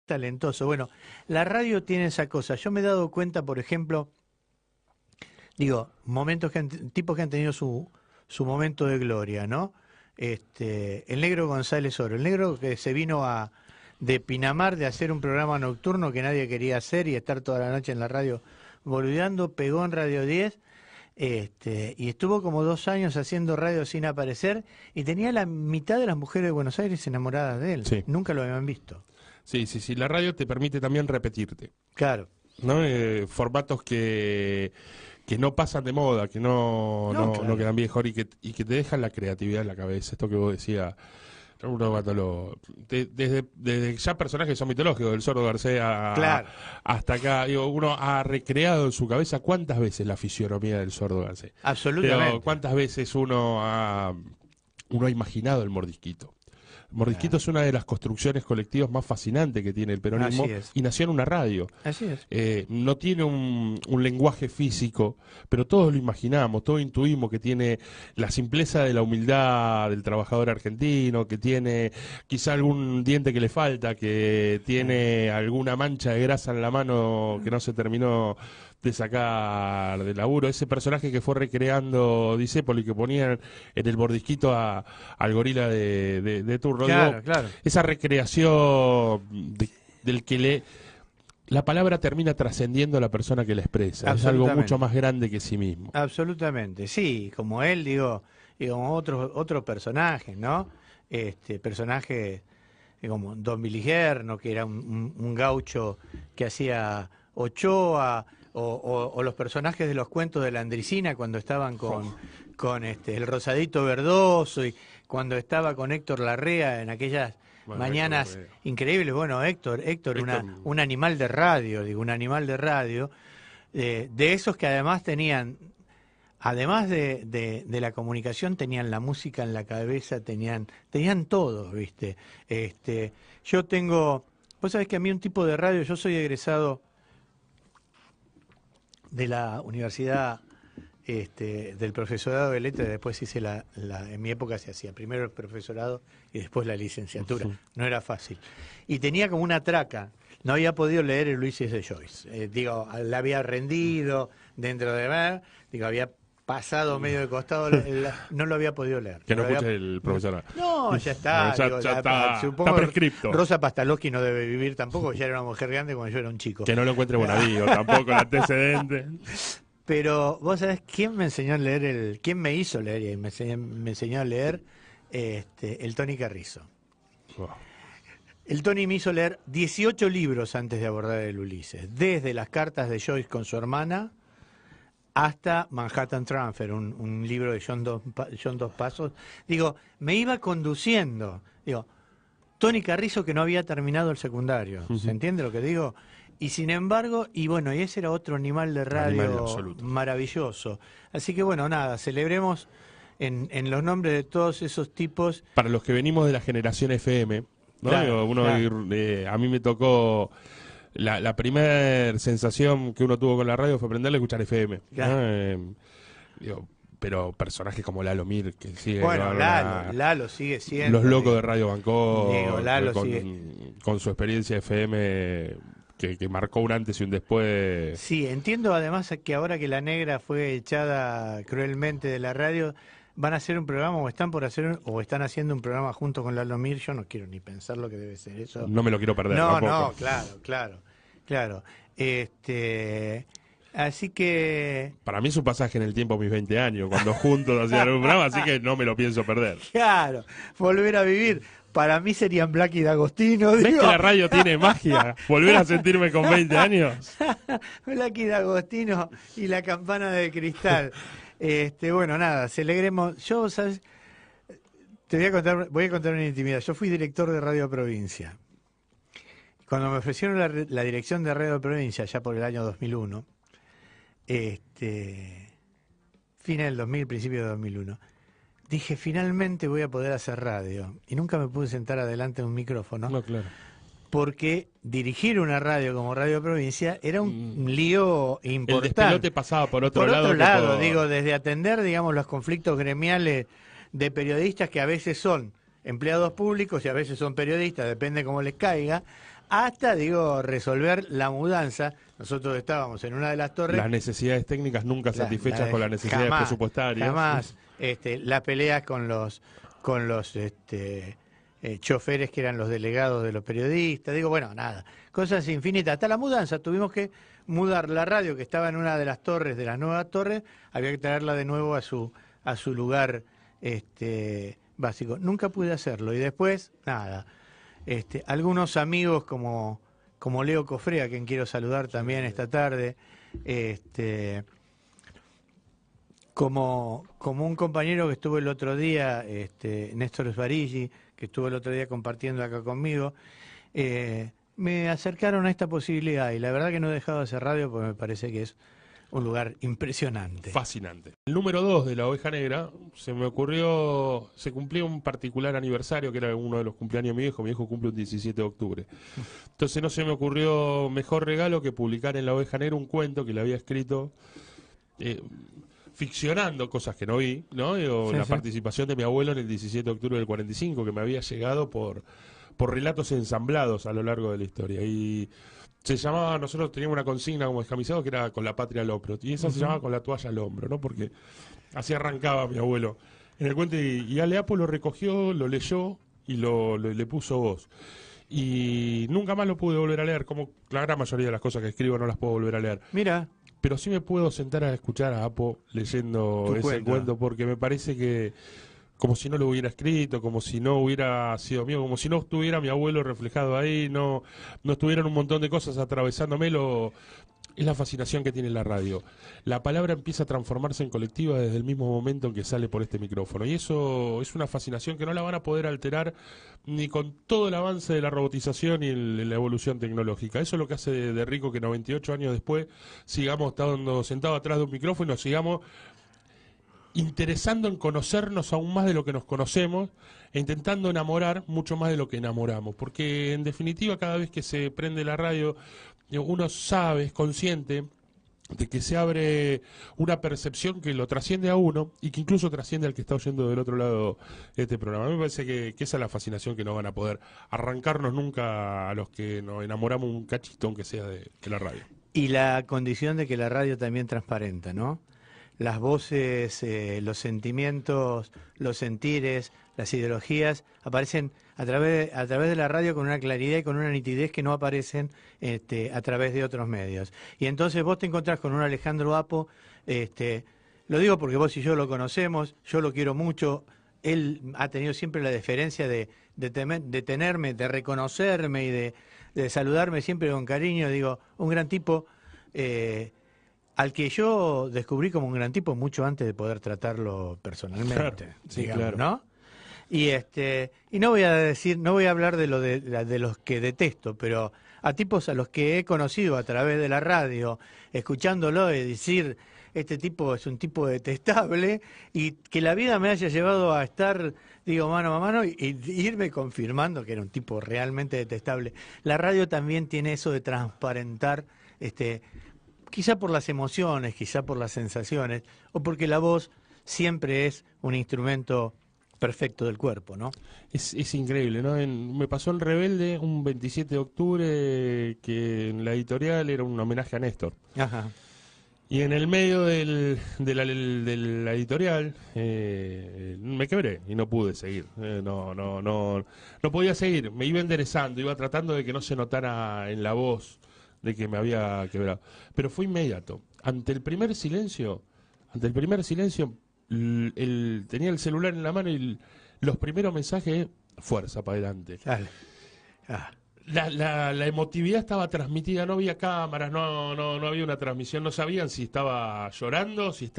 talentoso. Bueno, la radio tiene esa cosa. Yo me he dado cuenta, por ejemplo, digo, momentos tipos que han tenido su momento de gloria, ¿no? El Negro González Oro, el negro que se vino de Pinamar de hacer un programa nocturno que nadie quería hacer y estar toda la noche en la radio boludeando, pegó en Radio 10. Y estuvo como 2 años haciendo radio sin aparecer y tenía la mitad de las mujeres de Buenos Aires enamoradas de él. Sí. Nunca lo habían visto. Sí, sí, sí. La radio te permite también repetirte, Claro. ¿no? Formatos que no pasan de moda, que no Claro. quedan viejos y que te dejan la creatividad en la cabeza. Esto que vos decías, uno cuando desde ya personajes que son mitológicos, del Sordo García Claro. hasta acá, digo, uno ha recreado en su cabeza cuántas veces la fisionomía del Sordo García. Absolutamente. Pero cuántas veces uno ha imaginado el mordisquito. El mordisquito Claro. es una de las construcciones colectivas más fascinantes que tiene el peronismo. Así es. Y nació en una radio. Así es. No tiene un lenguaje físico, pero todos lo imaginamos, todos intuimos que tiene la simpleza de la humildad del trabajador argentino, que tiene quizá algún diente que le falta, que tiene alguna mancha de grasa en la mano que no se terminó de sacar del laburo. Ese personaje que fue recreando Discépolo y que ponían en el mordisquito al gorila de turno. Claro, Digo, claro. esa recreación del que la palabra termina trascendiendo a la persona que la expresa. Es algo Absolutamente. mucho más grande que sí mismo. Absolutamente, sí, como él, digo, y como otros personajes, ¿no? Personajes como Don Miligierno, que era un gaucho que hacía Ochoa, o los personajes de los cuentos de la Andricina cuando estaban con el Rosadito Verdoso y cuando estaba con Héctor Larrea en aquellas Bueno, mañanas Héctor Larrea. increíbles. Bueno, Héctor, un animal de radio, digo, un animal de radio, de esos que además tenían, además de la comunicación, tenían la música en la cabeza, tenían todo, ¿viste? Yo tengo, vos sabés que a mí un tipo de radio, yo soy egresado de la Universidad del profesorado de letras, después hice en mi época se hacía primero el profesorado y después la licenciatura, no era fácil. Y tenía como una traca, no había podido leer el Ulises de Joyce, la había rendido dentro de ver, había pasado medio de costado, no lo había podido leer. Que no lo había- escuche el profesor. No, ya está. Ya está, supongo está prescripto. Rosa Pastalowski no debe vivir tampoco, ya era una mujer grande cuando yo era un chico. Que no lo encuentre Bonadío, tampoco el antecedente. Pero vos sabés quién me enseñó a leer quién me hizo leer y me enseñó a leer el Tony Carrizo. Oh. El Tony me hizo leer 18 libros antes de abordar el Ulises, desde las cartas de Joyce con su hermana hasta Manhattan Transfer, un libro de John Dos Pasos. Me iba conduciendo. Tony Carrizo que no había terminado el secundario. ¿Se entiende lo que digo? Y sin embargo, y ese era otro animal de radio Animal absoluto. maravilloso. Así que bueno, nada, celebremos en los nombres de todos esos tipos. Para los que venimos de la generación FM, ¿no? Claro, claro. A mí me tocó la primera sensación que uno tuvo con la radio fue aprenderle a escuchar FM, ¿no? Claro. Pero personajes como Lalo Mir, que sigue... Bueno, Lalo sigue siendo. Los locos de Radio Bangkok, Lalo con, sigue. con su experiencia FM que marcó un antes y un después. Sí, entiendo además que ahora que la negra fue echada cruelmente de la radio, van a hacer un programa o están haciendo un programa junto con Lalo Mir. Yo no quiero ni pensar lo que debe ser eso. No me lo quiero perder No, tampoco. no, claro. Así que, Para mí es un pasaje en el tiempo mis 20 años, cuando juntos hacían un programa, así que no me lo pienso perder. claro, volver a vivir. Para mí serían Black y D'Agostino. ¿Ves digo. que la radio tiene magia? Volver a sentirme con 20 años. Black y D'Agostino y la campana de cristal. Bueno, nada, celebremos. Yo, ¿sabes? Voy a contar una intimidad. Yo fui director de Radio Provincia. Cuando me ofrecieron la dirección de Radio Provincia, ya por el año 2001, final del 2000, principio de 2001, dije, finalmente voy a poder hacer radio. Y nunca me pude sentar adelante de un micrófono. No, claro. Porque dirigir una radio como Radio Provincia era un lío El importante. despelote pasaba por otro Por lado. otro que lado, por- desde atender, los conflictos gremiales de periodistas que a veces son empleados públicos y a veces son periodistas, depende cómo les caiga, hasta, digo, resolver la mudanza. Nosotros estábamos en una de las torres. Las necesidades técnicas nunca satisfechas con las necesidades presupuestarias. Jamás. Las peleas con los choferes que eran los delegados de los periodistas. Digo, bueno, nada, cosas infinitas. Hasta la mudanza, tuvimos que mudar la radio que estaba en una de las torres, de las nuevas torres, había que traerla de nuevo a su lugar básico. Nunca pude hacerlo y después, nada. Algunos amigos como Leo Cofré, a quien quiero saludar también esta tarde, como un compañero que estuvo el otro día, Néstor Sbarigi, que estuvo el otro día compartiendo acá conmigo, me acercaron a esta posibilidad y la verdad que no he dejado de hacer radio porque me parece que es un lugar impresionante. Fascinante. El número 2 de La Oveja Negra, se cumplió un particular aniversario, que era uno de los cumpleaños de mi viejo cumple un 17 de octubre. Entonces no se me ocurrió mejor regalo que publicar en La Oveja Negra un cuento que le había escrito, ficcionando cosas que no vi, ¿no? Participación de mi abuelo en el 17 de octubre del 45, que me había llegado por relatos ensamblados a lo largo de la historia. Y se llamaba, nosotros teníamos una consigna como descamisados que era con la patria al hombro, y esa se llamaba con la toalla al hombro, ¿no? Porque así arrancaba mi abuelo en el cuento, y Aleapo lo recogió, lo leyó y le puso voz. Y nunca más lo pude volver a leer, como la gran mayoría de las cosas que escribo no las puedo volver a leer. Mira. Pero sí me puedo sentar a escuchar a Apo leyendo ese cuento, porque me parece que como si no lo hubiera escrito, como si no hubiera sido mío, como si no estuviera mi abuelo reflejado ahí, no estuvieran un montón de cosas atravesándomelo. Es la fascinación que tiene la radio. La palabra empieza a transformarse en colectiva desde el mismo momento en que sale por este micrófono. Y eso es una fascinación que no la van a poder alterar ni con todo el avance de la robotización y la evolución tecnológica. Eso es lo que hace de rico que 98 años después sigamos estando sentados atrás de un micrófono y nos sigamos interesando en conocernos aún más de lo que nos conocemos e intentando enamorar mucho más de lo que enamoramos. Porque en definitiva cada vez que se prende la radio uno sabe, es consciente de que se abre una percepción que lo trasciende a uno y que incluso trasciende al que está oyendo del otro lado de este programa. A mí me parece que esa es la fascinación que no van a poder arrancarnos nunca a los que nos enamoramos un cachito, aunque sea de la radio. Y la condición de que la radio también transparenta, ¿no? Las voces, los sentimientos, los sentires, las ideologías aparecen a través de la radio con una claridad y con una nitidez que no aparecen a través de otros medios. Y entonces vos te encontrás con un Alejandro Apo, lo digo porque vos y yo lo conocemos, yo lo quiero mucho, él ha tenido siempre la deferencia de tenerme, de reconocerme y de saludarme siempre con cariño, digo, un gran tipo. Al que yo descubrí como un gran tipo mucho antes de poder tratarlo personalmente, claro, sí, digamos, claro. ¿no? Y no voy a hablar de los que detesto, pero a tipos a los que he conocido a través de la radio, escuchándolo y decir, este tipo es un tipo detestable, y que la vida me haya llevado a estar, digo, mano a mano, y irme confirmando que era un tipo realmente detestable. La radio también tiene eso de transparentar, quizá por las emociones, quizá por las sensaciones, o porque la voz siempre es un instrumento perfecto del cuerpo, ¿no? Es increíble, ¿no? Me pasó en Rebelde un 27 de octubre que en la editorial era un homenaje a Néstor. Ajá. Y en el medio de la editorial me quebré y no pude seguir. No podía seguir. Me iba enderezando, iba tratando de que no se notara en la voz de que me había quebrado. Pero fue inmediato. Ante el primer silencio, tenía el celular en la mano y los primeros mensajes, fuerza para adelante. Dale. Ah. La emotividad estaba transmitida, no había cámaras, no había una transmisión, no sabían si estaba llorando, si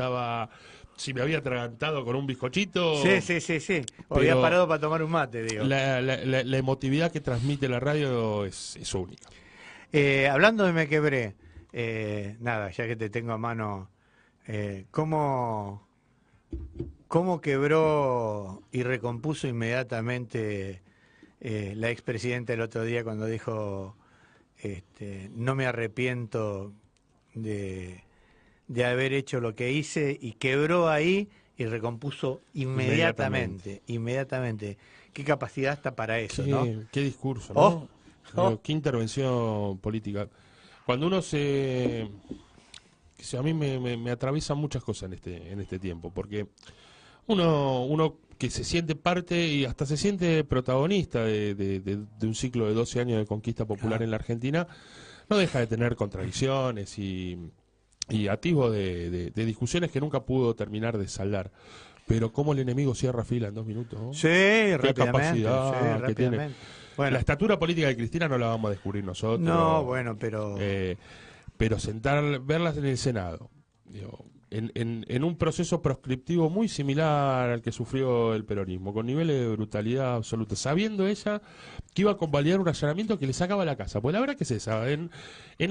me había atragantado con un bizcochito. Sí. O había parado para tomar un mate, digo. La emotividad que transmite la radio es única. Hablando de Me Quebré, nada, ya que te tengo a mano, ¿cómo quebró y recompuso inmediatamente la expresidenta el otro día cuando dijo, no me arrepiento de haber hecho lo que hice, y quebró ahí y recompuso inmediatamente. Qué capacidad está para eso, ¿no? Qué discurso, ¿no? Digo, ¿qué intervención política? Cuando uno a mí me atraviesan muchas cosas en este tiempo, porque uno que se siente parte y hasta se siente protagonista de un ciclo de 12 años de conquista popular en la Argentina, no deja de tener contradicciones y atisbos de discusiones que nunca pudo terminar de saldar. Pero cómo el enemigo cierra fila en 2 minutos, ¿no? Sí, Qué rápidamente. capacidad que tiene. Rápidamente. Bueno, La estatura política de Cristina no la vamos a descubrir nosotros. no, bueno, pero... Pero verlas en el Senado, digo, en un proceso proscriptivo muy similar al que sufrió el peronismo, con niveles de brutalidad absoluta, sabiendo ella que iba a convalidar un allanamiento que le sacaba la casa. Pues la verdad que es esa, en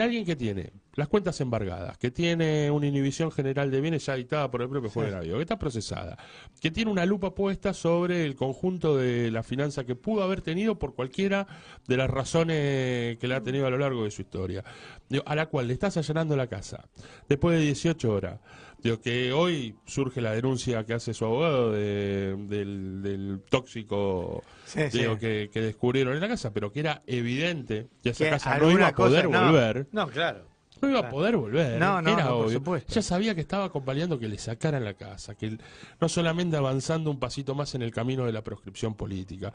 alguien que tiene las cuentas embargadas, que tiene una inhibición general de bienes ya dictada por el propio juez de navío, que está procesada, que tiene una lupa puesta sobre el conjunto de la finanza que pudo haber tenido por cualquiera de las razones que le ha tenido a lo largo de su historia, digo, a la cual le estás allanando la casa después de 18 horas. Digo, que hoy surge la denuncia que hace su abogado del tóxico que descubrieron en la casa, pero que era evidente que esa casa no iba a poder volver. No, claro. No iba a poder volver. No, era por obvio. supuesto. Ya sabía que estaba convalidando que le sacaran la casa, que no solamente avanzando un pasito más en el camino de la proscripción política.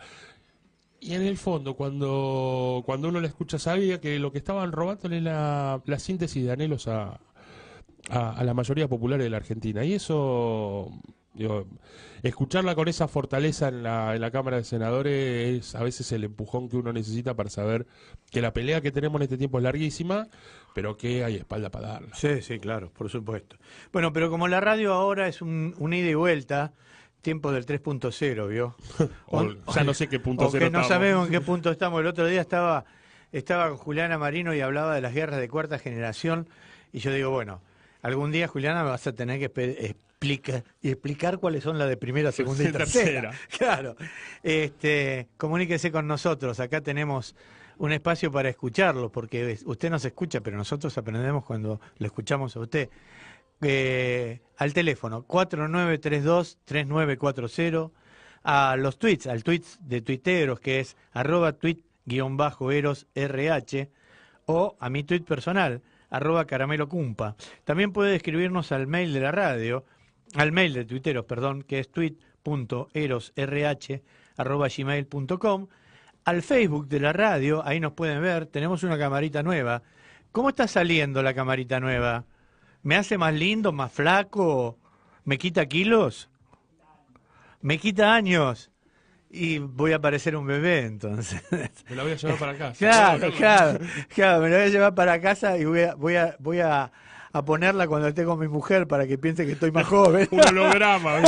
Y en el fondo, cuando uno la escucha, sabía que lo que estaban robándole es la síntesis de anhelos a la mayoría popular de la Argentina. Y eso, digo, escucharla con esa fortaleza en la Cámara de Senadores es a veces el empujón que uno necesita para saber que la pelea que tenemos en este tiempo es larguísima, pero que hay espalda para darla. Sí, sí, claro, por supuesto. Bueno, pero como la radio ahora es un ida y vuelta, tiempo del 3.0, ¿vio? Ya no sé qué punto cero que no estamos. sabemos en qué punto estamos. El otro día estaba con Juliana Marino y hablaba de las guerras de cuarta generación, y yo digo, bueno, algún día, Juliana, me vas a tener que explicar cuáles son las de primera, segunda y tercera. Claro. Comuníquese con nosotros. Acá tenemos un espacio para escucharlo, porque usted nos escucha, pero nosotros aprendemos cuando lo escuchamos a usted. Al teléfono 4932-3940, a los tweets, al tweet de tuiteros, que es @tweet_erosrh, o a mi tweet personal, @caramelocumpa. También puede escribirnos al mail de la radio, al mail de tuiteros, perdón, que es tweet.erosrh@gmail.com, al Facebook de la radio, ahí nos pueden ver, tenemos una camarita nueva. ¿Cómo está saliendo la camarita nueva? ¿Me hace más lindo, más flaco? ¿Me quita kilos? ¿Me quita años? Y voy a parecer un bebé, entonces. Me la voy a llevar para casa. Claro, me la voy a llevar para casa y voy a ponerla cuando esté con mi mujer para que piense que estoy más joven. Un holograma,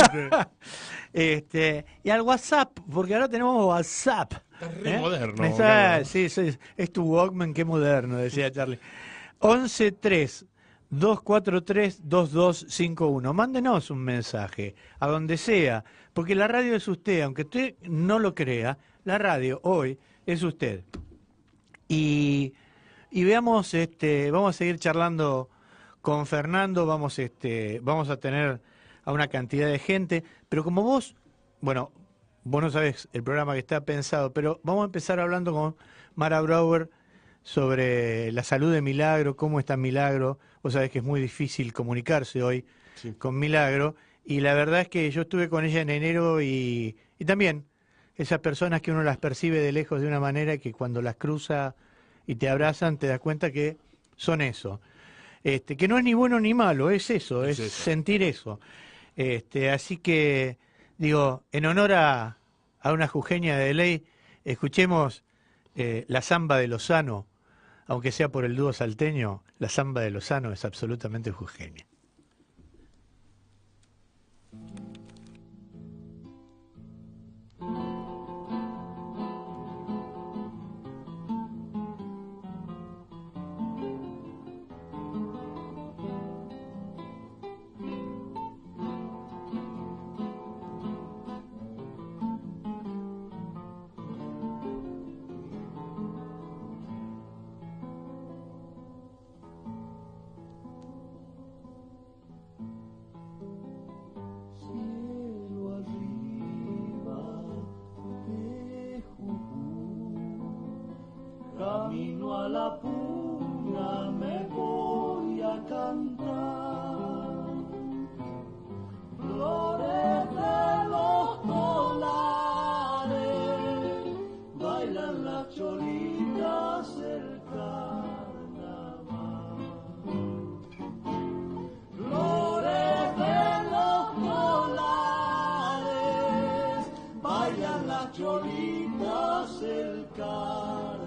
¿viste? Y al WhatsApp, porque ahora tenemos WhatsApp. Es re moderno. Sí, es tu Walkman, qué moderno, decía Charlie. 1132432251. Mándenos un mensaje, a donde sea, porque la radio es usted, aunque usted no lo crea, la radio hoy es usted. Y veamos, vamos a seguir charlando con Fernando, vamos a tener a una cantidad de gente, pero como vos no sabés el programa que está pensado, pero vamos a empezar hablando con Mara Brauer sobre la salud de Milagro, cómo está Milagro. Vos sabés que es muy difícil comunicarse hoy con Milagro, y la verdad es que yo estuve con ella en enero y también esas personas que uno las percibe de lejos de una manera que cuando las cruza y te abrazan te das cuenta que son eso. Que no es ni bueno ni malo, es eso, es sentir eso. Así que, digo, en honor a una jujeña de ley, escuchemos la samba de Lozano. Aunque sea por el dúo salteño, la samba de Lozano es absolutamente jujeña. la puna me voy a cantar. Flores de los dólares, bailan las cholitas el carnaval. Flores de los dólares, bailan las cholitas el carnaval.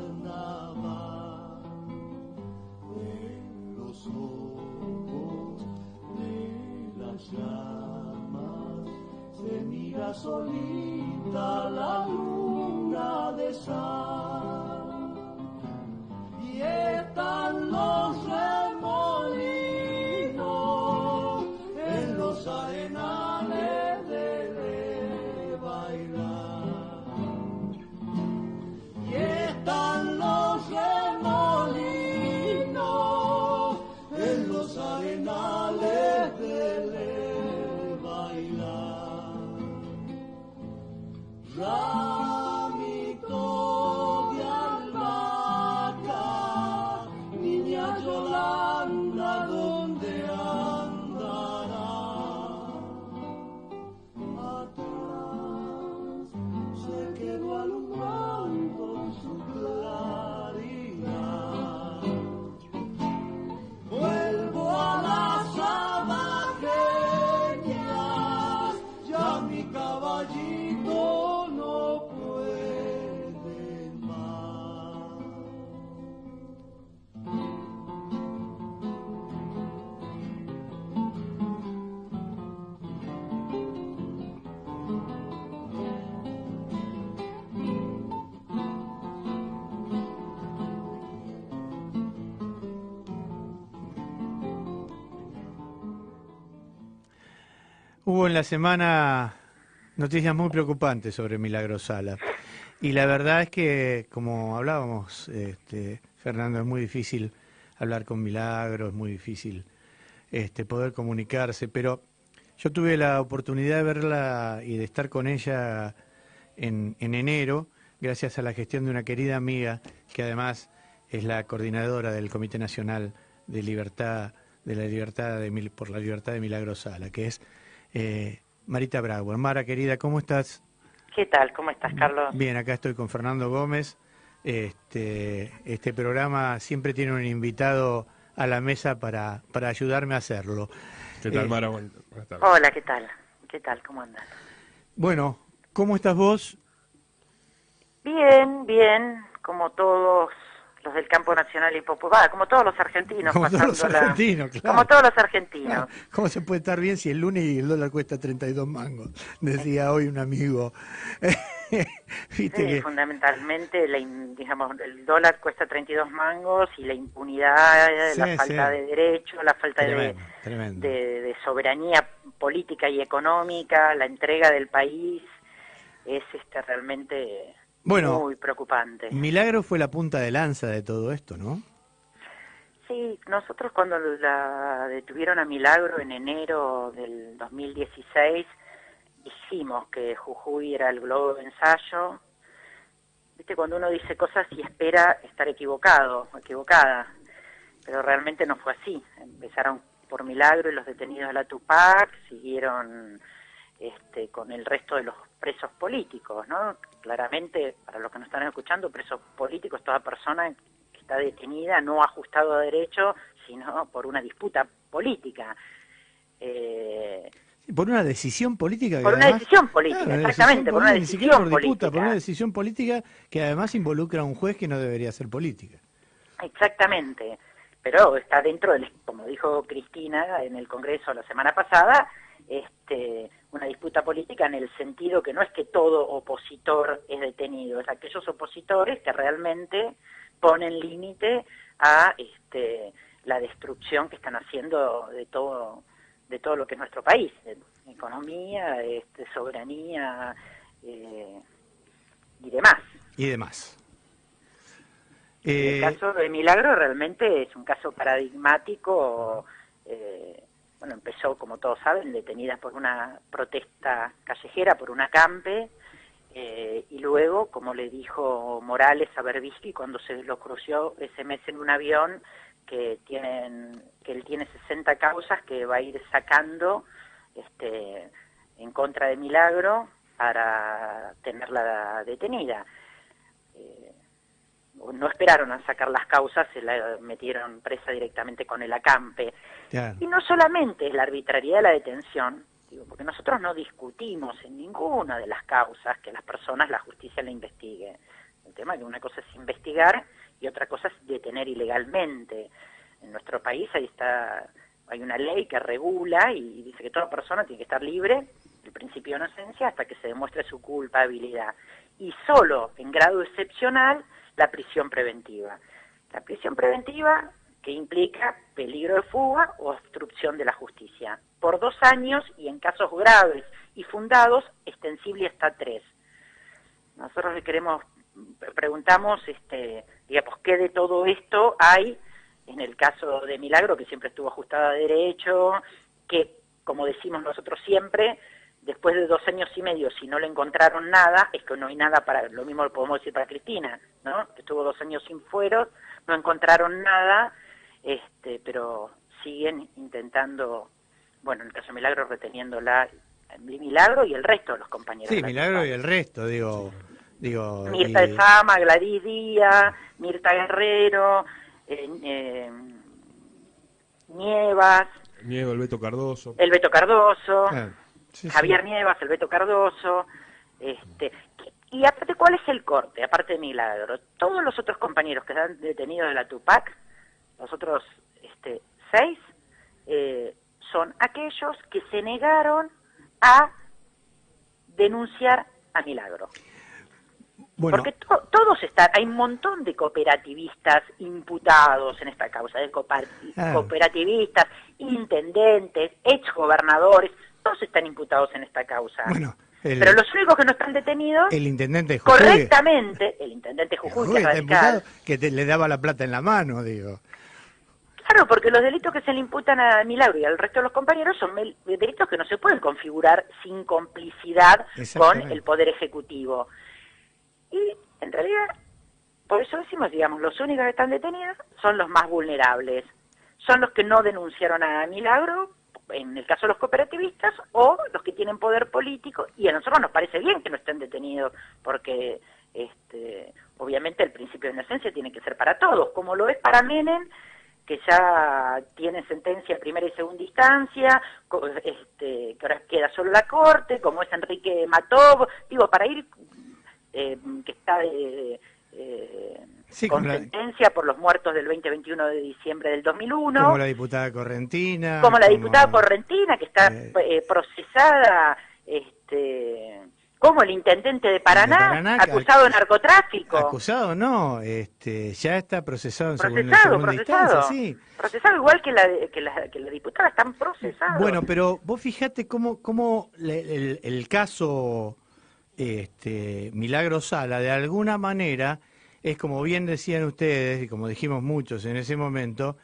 En los ojos de las llamas se mira solita la luna de sal, y están los remolinos en los arenales de bailar, y están los remolinos en los arenales de bailar. Ramito de albahaca, niña Yolanda, ¿dónde andará? Atrás se quedó alumbrando su claridad. Vuelvo a las abajeñas, ya mi caballito no puede más. Hubo en la semana noticias muy preocupantes sobre Milagro Sala. Y la verdad es que, como hablábamos, Fernando, es muy difícil hablar con Milagro, es muy difícil poder comunicarse, pero yo tuve la oportunidad de verla y de estar con ella en enero, gracias a la gestión de una querida amiga, que además es la coordinadora del Comité Nacional de Libertad, por la Libertad de Milagro Sala, que es Marita Brauer. Mara, querida, ¿cómo estás? ¿Qué tal? ¿Cómo estás, Carlos? Bien, acá estoy con Fernando Gómez. Este programa siempre tiene un invitado a la mesa para ayudarme a hacerlo. ¿Qué tal, Mara? Buenas tardes. Hola, ¿qué tal? ¿Qué tal? ¿Cómo andas? Bueno, ¿cómo estás vos? Bien, bien, como todos los del campo nacional y popular, como todos los argentinos. Como todos los pasándola- argentinos, claro. Como todos los argentinos. Claro. ¿Cómo se puede estar bien si el lunes y el dólar cuesta 32 mangos? Decía hoy un amigo. Viste Sí, que... fundamentalmente, digamos, el dólar cuesta 32 mangos y la impunidad, Sí, la falta sí. de derecho, la falta Tremendo. de soberanía política y económica, la entrega del país, es realmente Bueno, muy preocupante. Milagro fue la punta de lanza de todo esto, ¿no? Sí, nosotros cuando la detuvieron a Milagro en enero del 2016, dijimos que Jujuy era el globo de ensayo. Viste, cuando uno dice cosas y espera estar equivocado o equivocada, pero realmente no fue así. Empezaron por Milagro y los detenidos de la Tupac, siguieron con el resto de los presos políticos, ¿no? Claramente, para los que nos están escuchando, presos políticos, toda persona que está detenida, no ajustado a derecho, sino por una disputa política. Por una decisión política. Por una decisión política, exactamente, por una ni siquiera decisión por disputa, política. por una decisión política que además involucra a un juez que no debería ser política. Exactamente, pero está dentro del, como dijo Cristina en el Congreso la semana pasada, una disputa política en el sentido que no es que todo opositor es detenido, es aquellos opositores que realmente ponen límite a la destrucción que están haciendo de todo lo que es nuestro país, de economía, soberanía y demás. Y demás. El caso de Milagro realmente es un caso paradigmático. Bueno, empezó, como todos saben, detenida por una protesta callejera, por un acampe, y luego, como le dijo Morales a Berbisky cuando se lo cruzó ese mes en un avión, que él tiene 60 causas que va a ir sacando en contra de Milagro para tenerla detenida. No esperaron a sacar las causas, se la metieron presa directamente con el acampe. Claro. Y no solamente es la arbitrariedad de la detención, porque nosotros no discutimos en ninguna de las causas que las personas, la justicia la investigue. El tema es que una cosa es investigar y otra cosa es detener ilegalmente. En nuestro país hay una ley que regula y dice que toda persona tiene que estar libre del principio de inocencia hasta que se demuestre su culpabilidad. Y solo en grado excepcional la prisión preventiva. La prisión preventiva que implica peligro de fuga o obstrucción de la justicia, por 2 años y en casos graves y fundados, extensible hasta 3. Nosotros le preguntamos, digamos, ¿qué de todo esto hay en el caso de Milagro, que siempre estuvo ajustada a derecho, que, como decimos nosotros siempre, después de 2 años y medio, si no le encontraron nada, es que no hay nada lo mismo lo podemos decir para Cristina, ¿no? Que estuvo 2 años sin fueros, no encontraron nada, pero siguen intentando, bueno, en el caso de Milagro, reteniéndola, Milagro y el resto de los compañeros. Sí, Milagro y el resto, digo Mirta Ezama, Gladys Díaz, Mirta Guerrero, Nievas, el Beto Cardoso. Sí, Javier Nievas, el Beto Cardoso, y aparte, ¿cuál es el corte? Aparte de Milagro, todos los otros compañeros que están detenidos de la Tupac, los otros 6, son aquellos que se negaron a denunciar a Milagro. Bueno, Porque todos están, hay un montón de cooperativistas imputados en esta causa, de cooperativistas, intendentes, exgobernadores, todos están imputados en esta causa. bueno, pero los únicos que no están detenidos, el intendente de Jujuy, correctamente, el intendente de Jujuy, que es está radical. imputado, que le daba la plata en la mano, digo. Claro, porque los delitos que se le imputan a Milagro y al resto de los compañeros son delitos que no se pueden configurar sin complicidad con el Poder Ejecutivo. Y en realidad, por eso decimos, digamos, los únicos que están detenidos son los más vulnerables. Son los que no denunciaron a Milagro, en el caso de los cooperativistas, o los que tienen poder político, y a nosotros nos parece bien que no estén detenidos, porque obviamente el principio de inocencia tiene que ser para todos, como lo es para Menem, que ya tiene sentencia en primera y segunda instancia, que ahora queda solo la Corte, como es Enrique Matov, digo, para ir, que está con sentencia por los muertos del 20-21 de diciembre del 2001. Como la diputada Correntina. Como la diputada Correntina, que está procesada, como el intendente de Paraná, acusado de narcotráfico. Acusado no, ya está procesado en segunda instancia, sí. Procesado igual que la diputada, están procesados. Bueno, pero vos fijate cómo el caso Milagro Sala, de alguna manera, es como bien decían ustedes, y como dijimos muchos en ese momento,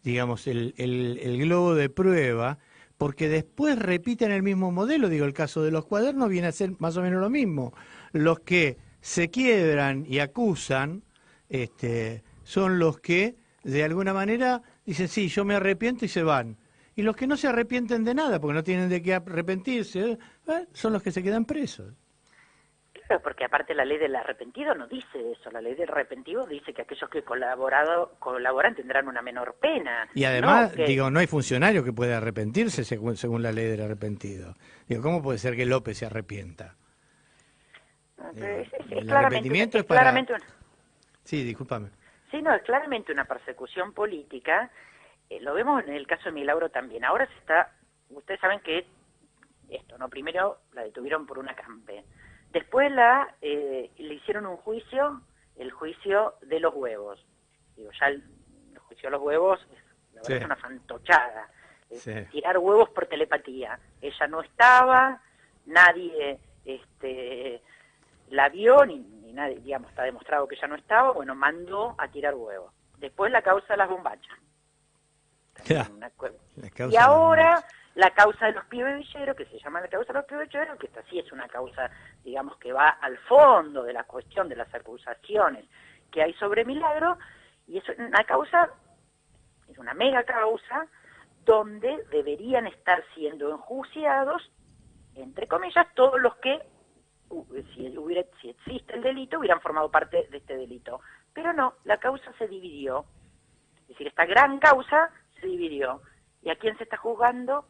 digamos, el globo de prueba, porque después repiten el mismo modelo. Digo, el caso de los cuadernos viene a ser más o menos lo mismo. Los que se quiebran y acusan son los que, de alguna manera, dicen, sí, yo me arrepiento y se van. Y los que no se arrepienten de nada, porque no tienen de qué arrepentirse, son los que se quedan presos. Claro, porque aparte la ley del arrepentido no dice eso. La ley del arrepentido dice que aquellos que colaboran tendrán una menor pena. Y además, digo, no hay funcionario que pueda arrepentirse según la ley del arrepentido. Digo, ¿cómo puede ser que López se arrepienta? El arrepentimiento es claramente Sí, discúlpame. Sí, no, es claramente una persecución política. Lo vemos en el caso de Milagro también. Ahora ustedes saben que esto, ¿no? Primero la detuvieron por un acampe. Después le hicieron un juicio, el juicio de los huevos. Digo, ya el juicio de los huevos la verdad es una fantochada. Tirar huevos por telepatía. Ella no estaba, nadie la vio, ni nadie, digamos, está demostrado que ella no estaba, bueno, mandó a tirar huevos. Después la causa de las bombachas. Ya, Y ahora la causa de los pibes villeros, que se llama la causa de los pibes villeros, que esta sí es una causa, digamos, que va al fondo de la cuestión de las acusaciones que hay sobre Milagro, y es una causa, es una mega causa, donde deberían estar siendo enjuiciados, entre comillas, todos los que, si existe el delito, hubieran formado parte de este delito. Pero no, la causa se dividió. Es decir, esta gran causa se dividió. ¿Y a quién se está juzgando?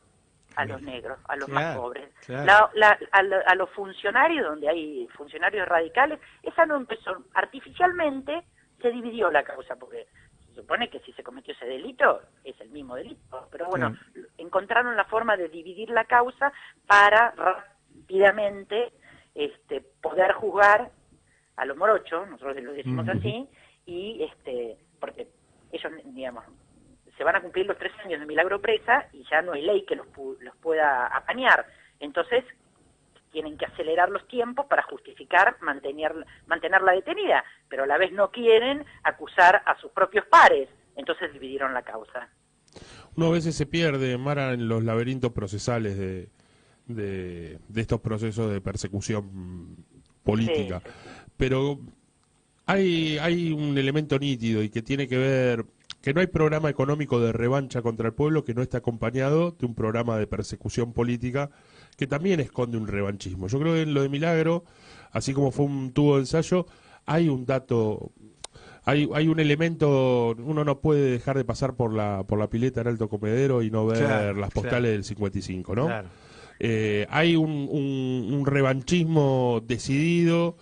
A los negros, a los más pobres. Claro. A los funcionarios, donde hay funcionarios radicales, esa no empezó. Artificialmente se dividió la causa, porque se supone que si se cometió ese delito, es el mismo delito. Pero bueno, encontraron la forma de dividir la causa para rápidamente poder juzgar a los morochos, nosotros lo decimos así, y porque ellos, digamos, se van a cumplir los 3 años de Milagro presa y ya no hay ley que los pueda apañar. Entonces, tienen que acelerar los tiempos para justificar mantenerla detenida, pero a la vez no quieren acusar a sus propios pares. Entonces dividieron la causa. Uno a veces se pierde, Mara, en los laberintos procesales de estos procesos de persecución política. Sí. Pero hay un elemento nítido y que tiene que ver que no hay programa económico de revancha contra el pueblo que no esté acompañado de un programa de persecución política que también esconde un revanchismo. Yo creo que en lo de Milagro, así como fue un tubo de ensayo, hay un dato, hay un elemento, uno no puede dejar de pasar por la pileta en Alto Comedero y no ver las postales del 55, ¿no? Claro. Hay un revanchismo decidido,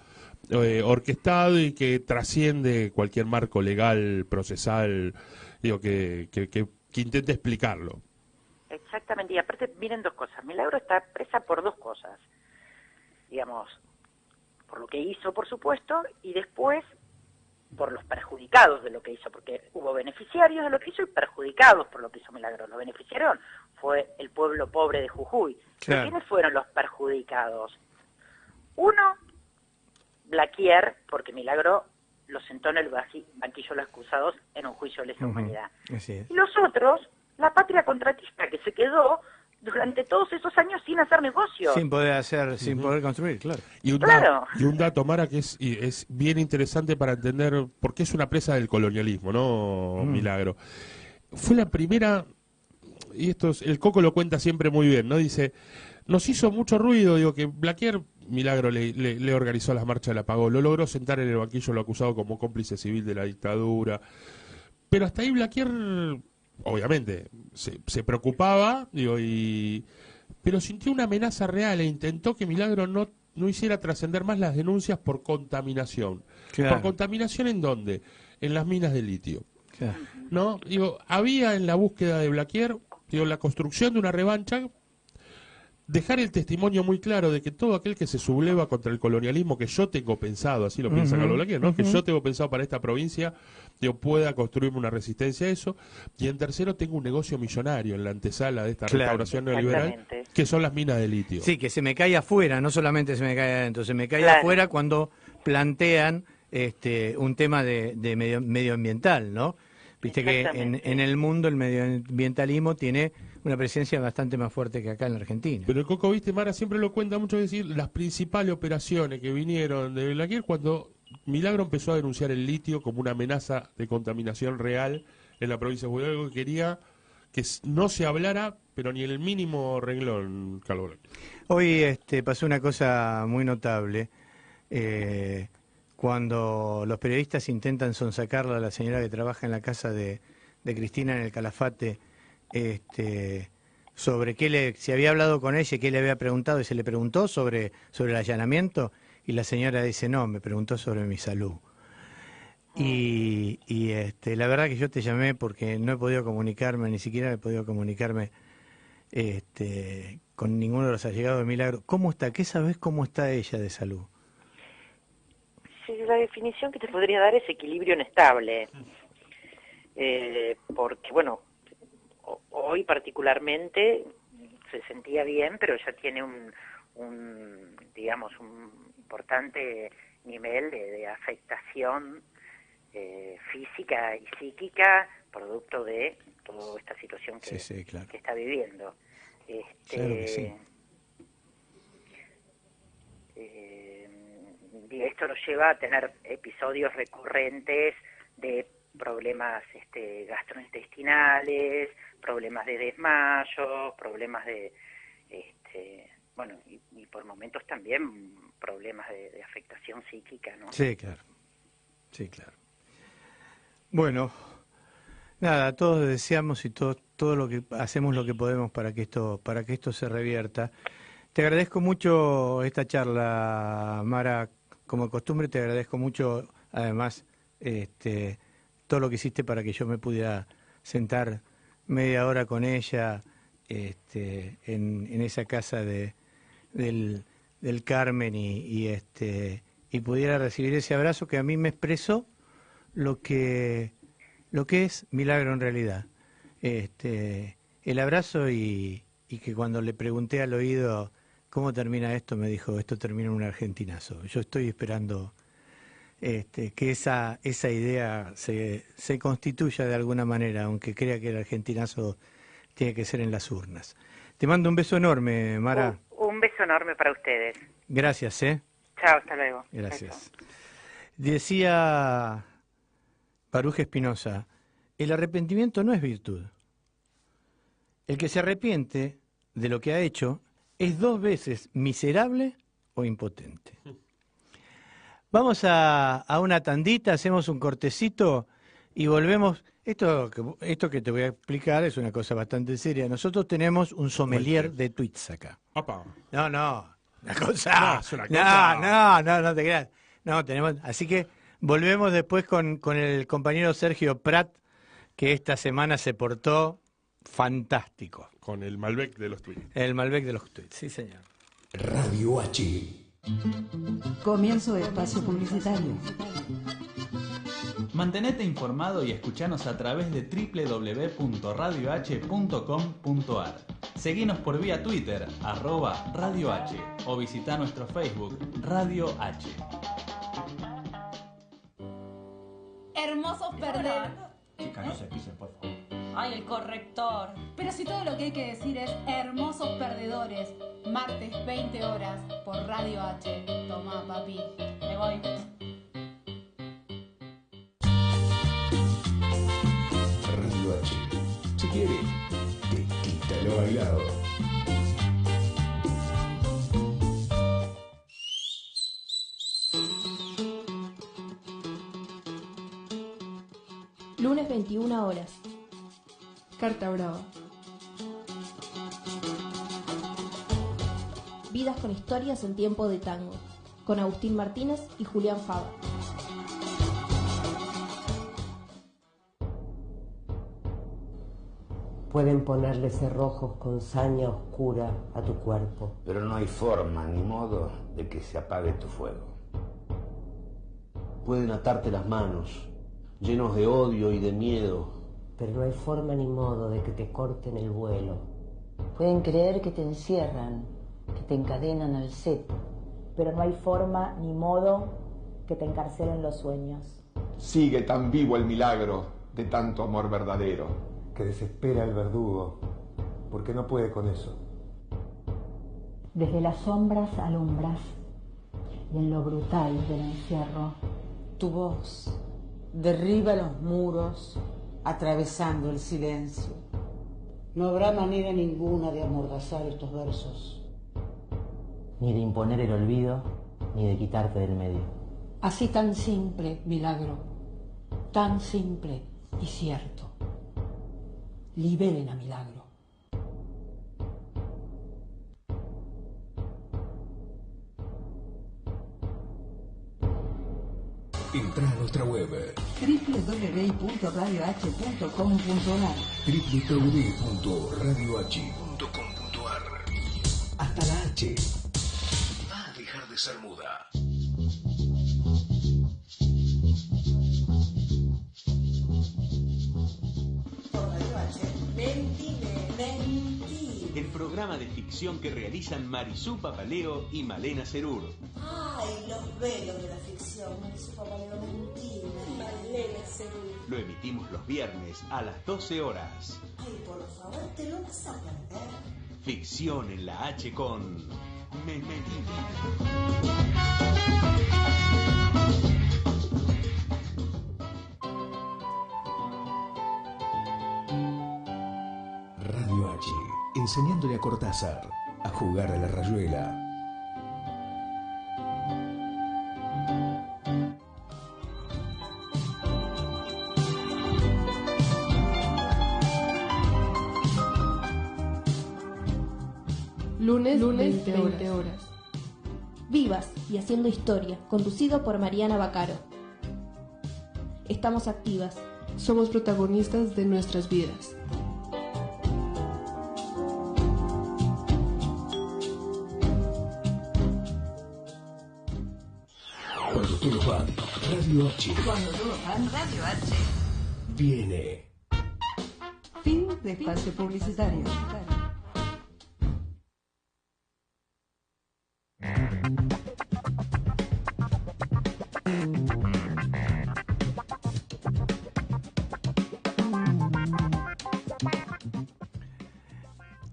orquestado y que trasciende cualquier marco legal, procesal, digo, que intente explicarlo. Exactamente, y aparte miren 2 cosas. Milagro está presa por 2 cosas. Digamos, por lo que hizo, por supuesto, y después por los perjudicados de lo que hizo, porque hubo beneficiarios de lo que hizo y perjudicados por lo que hizo Milagro. Los beneficiarios fue el pueblo pobre de Jujuy. Claro. ¿Pero quiénes fueron los perjudicados? Uno, Blaquier, porque Milagro lo sentó en el banquillo de los acusados en un juicio de lesa humanidad. Así es. Y los otros, la patria contratista, que se quedó durante todos esos años sin hacer negocios. Sin poder hacer, sin poder construir, claro. Y un dato, Mara, que es bien interesante para entender por qué es una presa del colonialismo, ¿no, Milagro? Fue la primera, y el Coco lo cuenta siempre muy bien, ¿no? Dice, nos hizo mucho ruido, digo, que Blaquier, Milagro le organizó las marchas, la pagó, lo logró sentar en el banquillo, lo acusado como cómplice civil de la dictadura. Pero hasta ahí Blaquier, obviamente, se preocupaba, digo, pero sintió una amenaza real e intentó que Milagro no hiciera trascender más las denuncias por contaminación. Claro. ¿Por contaminación en dónde? En las minas de litio. Claro. ¿No? Digo, había en la búsqueda de Blaquier, digo, la construcción de una revancha, dejar el testimonio muy claro de que todo aquel que se subleva contra el colonialismo que yo tengo pensado, así lo piensa Carlos Blaquier, ¿no? Que yo tengo pensado para esta provincia, yo pueda construirme una resistencia a eso, y en tercero tengo un negocio millonario en la antesala de esta restauración neoliberal, que son las minas de litio. Sí, que se me cae afuera, no solamente se me cae adentro, se me cae Claro. afuera cuando plantean un tema de medioambiental, ¿no? Viste que en el mundo el medioambientalismo tiene una presencia bastante más fuerte que acá en la Argentina. Pero el Coco, viste, Mara siempre lo cuenta mucho, decir, las principales operaciones que vinieron de Blaquier cuando Milagro empezó a denunciar el litio como una amenaza de contaminación real en la provincia de Buenos Aires, que quería que no se hablara, pero ni en el mínimo renglón, Carlos Blaquier. Hoy pasó una cosa muy notable. Cuando los periodistas intentan sonsacarla a la señora que trabaja en la casa de Cristina en el Calafate, sobre si había hablado con ella, qué le había preguntado, y se le preguntó sobre el allanamiento, y la señora dice, no, me preguntó sobre mi salud. Y la verdad que yo te llamé porque no he podido comunicarme, ni siquiera he podido comunicarme con ninguno de los allegados de Milagro. ¿Cómo está? ¿Qué sabés cómo está ella de salud? Sí, la definición que te podría dar es equilibrio inestable. Porque, bueno, hoy particularmente se sentía bien, pero ya tiene un importante nivel de afectación física y psíquica producto de toda esta situación que está viviendo. Claro que sí. Y esto lo lleva a tener episodios recurrentes de problemas gastrointestinales, problemas de desmayo, problemas de bueno, y por momentos también problemas de afectación psíquica, ¿no? Sí, claro. Sí, claro. Bueno, nada, todos deseamos y todo lo que hacemos lo que podemos para que esto se revierta. Te agradezco mucho esta charla, Mara. Como de costumbre, te agradezco mucho, además, todo lo que hiciste para que yo me pudiera sentar media hora con ella en esa casa del Carmen y pudiera recibir ese abrazo que a mí me expresó lo que es Milagro en realidad. El abrazo y que cuando le pregunté al oído cómo termina esto, me dijo, esto termina en un argentinazo. Yo estoy esperando que esa idea se constituya de alguna manera, aunque crea que el argentinazo tiene que ser en las urnas. Te mando un beso enorme, Mara. Un beso enorme para ustedes. Gracias, Chao, hasta luego. Gracias. Decía Baruch Espinosa, el arrepentimiento no es virtud. El que se arrepiente de lo que ha hecho es 2 veces miserable o impotente. Vamos a una tandita, hacemos un cortecito y volvemos. Esto que te voy a explicar es una cosa bastante seria. Nosotros tenemos un sommelier de tweets acá. Opa. No, una cosa. Es una cosa. No te creas. No, tenemos. Así que volvemos después con el compañero Sergio Prat, que esta semana se portó fantástico. Con el Malbec de los tweets. El Malbec de los tweets, sí señor. Radio H. Comienzo de espacio publicitario. Mantenete informado y escuchanos a través de www.radioh.com.ar. Seguinos por vía Twitter, @Radio H, o visita nuestro Facebook, Radio H. Hermosos perder. Chica, no se pisen, por favor. Ay, el corrector. Pero si todo lo que hay que decir es hermosos perdedores. Martes, 20 horas, por Radio H. Toma, papi. Me voy. Radio H. Si quiere, te quita lo bailado. Lunes 21 horas. Carta Brava. Vidas con historias en tiempo de tango. Con Agustín Martínez y Julián Fava. Pueden ponerle cerrojos con saña oscura a tu cuerpo. Pero no hay forma ni modo de que se apague tu fuego. Pueden atarte las manos, llenos de odio y de miedo. Pero no hay forma ni modo de que te corten el vuelo. Pueden creer que te encierran, que te encadenan al cepo. Pero no hay forma ni modo que te encarcelen los sueños. Sigue tan vivo el milagro de tanto amor verdadero. Que desespera el verdugo, porque no puede con eso. Desde las sombras alumbras, y en lo brutal del encierro, tu voz derriba los muros, atravesando el silencio. No habrá manera ninguna de amordazar estos versos. Ni de imponer el olvido, ni de quitarte del medio. Así tan simple, milagro, tan simple y cierto. Liberen a Milagro. Entra a nuestra web www.radioh.com.ar www.radioh.com.ar. Hasta la H va a dejar de ser muda. El programa de ficción que realizan Marisú Papaleo y Malena Cerur. Ay, los velos de la ficción. Marisú Papaleo, mentira. Malena Cerur. Lo emitimos los viernes a las 12 horas. Ay, por favor, te lo vas a perder. Ficción en la H con Memedini. Radio H, enseñándole a Cortázar a jugar a la rayuela. Lunes 20 horas. Vivas y haciendo historia, conducido por Mariana Bacaro. Estamos activas. Somos protagonistas de nuestras vidas. Cuando todos van, Radio H. Cuando todos van, Radio H. Viene. Fin de espacio publicitario.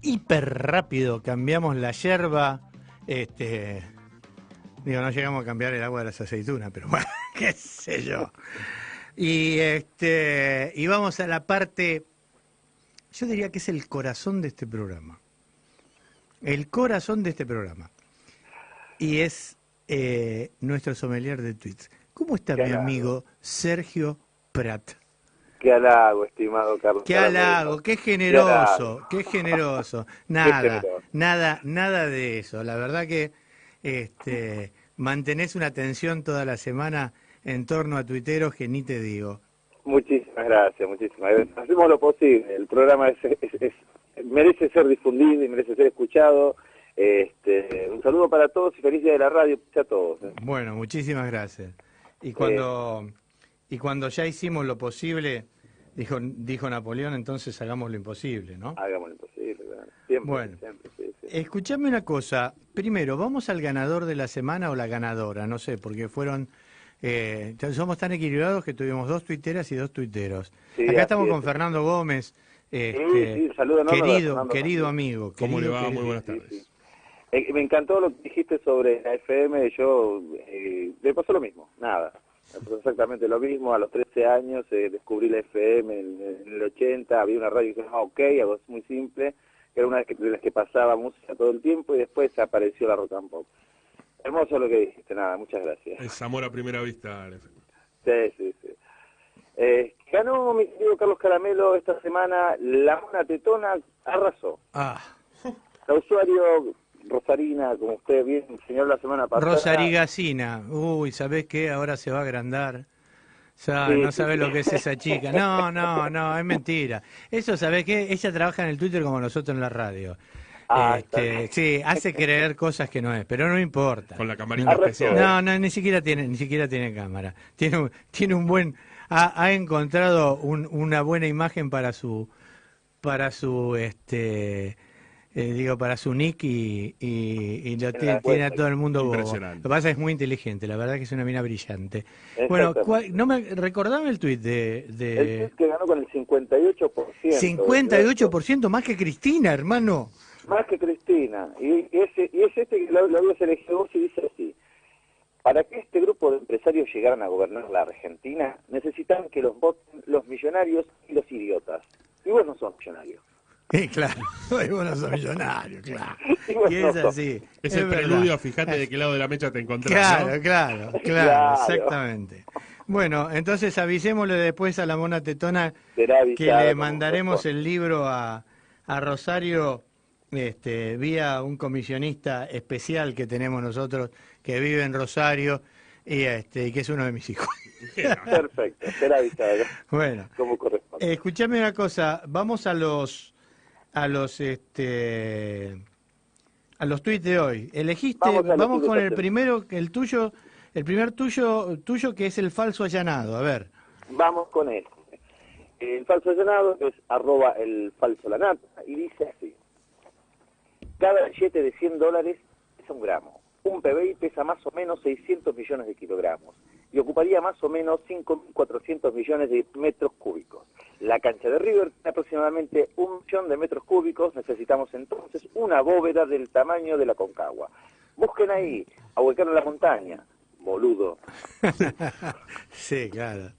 Hiper rápido cambiamos la yerba, digo, no llegamos a cambiar el agua de las aceitunas, pero bueno, qué sé yo. Y vamos a la parte, yo diría que es el corazón de este programa. El corazón de este programa. Y es nuestro sommelier de tweets. ¿Cómo está mi amigo Sergio Prat? Qué halago, estimado Carlos. Qué halago, qué generoso, qué generoso. Nada de eso. La verdad que mantenés una atención toda la semana en torno a tuiteros que ni te digo. Muchísimas gracias, muchísimas gracias. Hacemos lo posible. El programa merece ser difundido y merece ser escuchado. Un saludo para todos y feliz día de la radio a todos. Bueno, muchísimas gracias. Y cuando ya hicimos lo posible, dijo Napoleón, entonces hagamos lo imposible, ¿no? Hagamos lo imposible, claro. Siempre, bueno, siempre, sí. Escuchame una cosa. Primero, ¿vamos al ganador de la semana o la ganadora? No sé, porque fueron... somos tan equilibrados que tuvimos 2 tuiteras y 2 tuiteros. Sí, acá estamos con Fernando Gómez, saludo querido amigo. ¿Cómo le va? Querido, muy buenas tardes. Me encantó lo que dijiste sobre la FM. Yo me pasó lo mismo, nada. Me pasó exactamente lo mismo. A los 13 años descubrí la FM en el 80. Había una radio que se llamaba OK, algo muy simple, que era una de las que pasaba música todo el tiempo, y después apareció la rock and pop. Hermoso lo que dijiste, nada, muchas gracias. Es amor a primera vista, la FM. Sí. Ganó mi querido Carlos Caramelo esta semana. La Mona Tetona arrasó. La usuario rosarina, como usted bien enseñó la semana pasada. Rosarigacina. Uy, ¿sabés qué? Ahora se va a agrandar. No sabés lo que es esa chica. No, es mentira. Eso, ¿sabés qué? Ella trabaja en el Twitter como nosotros en la radio. Sí, hace creer cosas que no es, pero no importa. Con la camarita especial. No, ni siquiera tiene cámara. Tiene un buen... Ha encontrado una buena imagen para su para su nick y lo tiene a todo el mundo bobo. Lo que pasa es que es muy inteligente, la verdad que es una mina brillante. Bueno, no me recordaba el tuit de... El tuit que ganó con el 58%. 58% más que Cristina, hermano. Más que Cristina. Y es que lo habías elegido vos, y dice así: para que este grupo de empresarios llegaran a gobernar la Argentina, necesitan que los voten los millonarios y los idiotas. Y vos no sos millonario. Claro, vos no sos millonario, claro. Y es así. Es el preludio, fíjate de qué lado de la mecha te encontrás, ¿no? Claro, exactamente. Bueno, entonces avisémosle después a la Mona Tetona que le mandaremos el libro a Rosario vía un comisionista especial que tenemos nosotros, que vive en Rosario y que es uno de mis hijos. Perfecto, será avisado. Bueno, como corresponde. Escuchame una cosa, vamos a los tweets de hoy. Elegiste, vamos con el primero, el primer tuyo que es el falso allanado, a ver. Vamos con este. El falso allanado es @elfalsolanata y dice así: cada billete de $100 pesa 1 gramo. Un PBI pesa más o menos 600 millones de kilogramos y ocuparía más o menos 5.400 millones de metros cúbicos. La La cancha de River tiene aproximadamente 1 millón de metros cúbicos. Necesitamos entonces una bóveda del tamaño de la Concagua. Busquen ahí, a Volcán en la montaña, boludo. Sí, claro.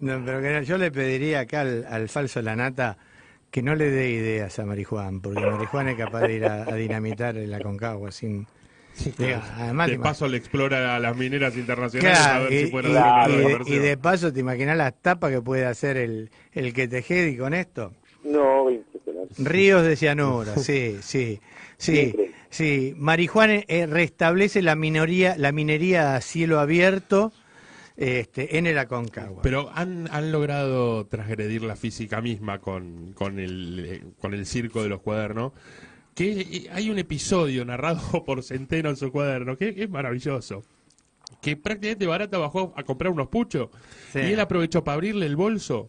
No, pero que yo le pediría acá al falso Lanata que no le dé ideas a Marijuán, porque Marijuán es capaz de ir a dinamitar la Concagua sin... Sí, diga, además, de paso le explora a las mineras internacionales a ver si pueden y de paso, ¿te imaginas las tapas que puede hacer el que Tejedi con esto? No, impresionante. Ríos de cianuro, sí. Marijuán restablece la minería a cielo abierto en el Aconcagua. Pero han logrado transgredir la física misma con el circo de los cuadernos. Que hay un episodio narrado por Centeno en su cuaderno que es maravilloso. Que prácticamente Barata bajó a comprar unos puchos y él aprovechó para abrirle el bolso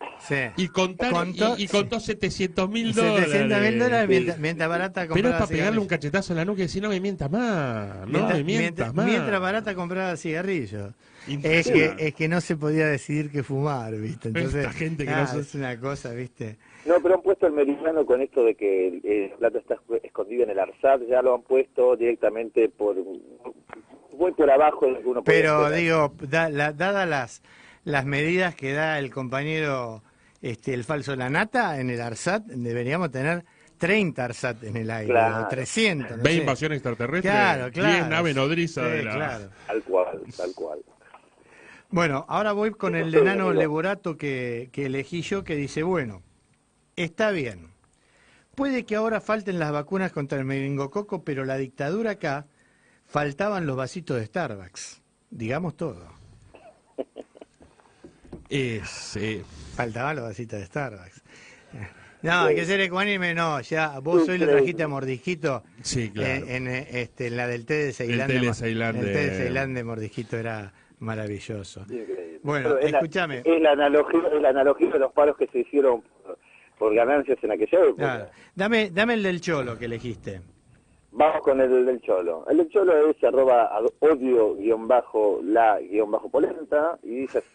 y contó $700.000. $700.000 mientras Barata compraba. Pero es para pegarle un cachetazo en la nuca y decir, no me mientas más, mientras Barata compraba cigarrillos. Es que no se podía decidir qué fumar, ¿viste? Entonces, esta gente que es una cosa, ¿viste? No, pero han puesto el meridiano con esto de que el plato está escondido en el ARSAT, ya lo han puesto directamente muy por abajo de lo que uno puede Pero esperar. digo, dadas las medidas que da el compañero el falso Lanata en el ARSAT, deberíamos tener 30 ARSAT en el aire, o 300. No ¿Ve sé. invasión extraterrestre? Claro. 10 naves nodriza de la... Claro. Tal cual. Bueno, ahora voy con el enano Leborato que elegí yo, que dice, bueno, está bien. Puede que ahora falten las vacunas contra el meningococo, pero la dictadura acá faltaban los vasitos de Starbucks. Digamos todo. Faltaban los vasitos de Starbucks. No, hay que ser ecuánime, no. Ya vos hoy lo trajiste a Mordisquito. Sí, claro. En la del té de Ceilán. El té de Ceilán de Mordisquito era maravilloso. Bueno, pero escúchame. Es la analogía de los paros que se hicieron por ganancias en aquella época. Claro. Dame el del Cholo que elegiste. Vamos con el del Cholo. El del Cholo es @odio_la_polenta y dice así.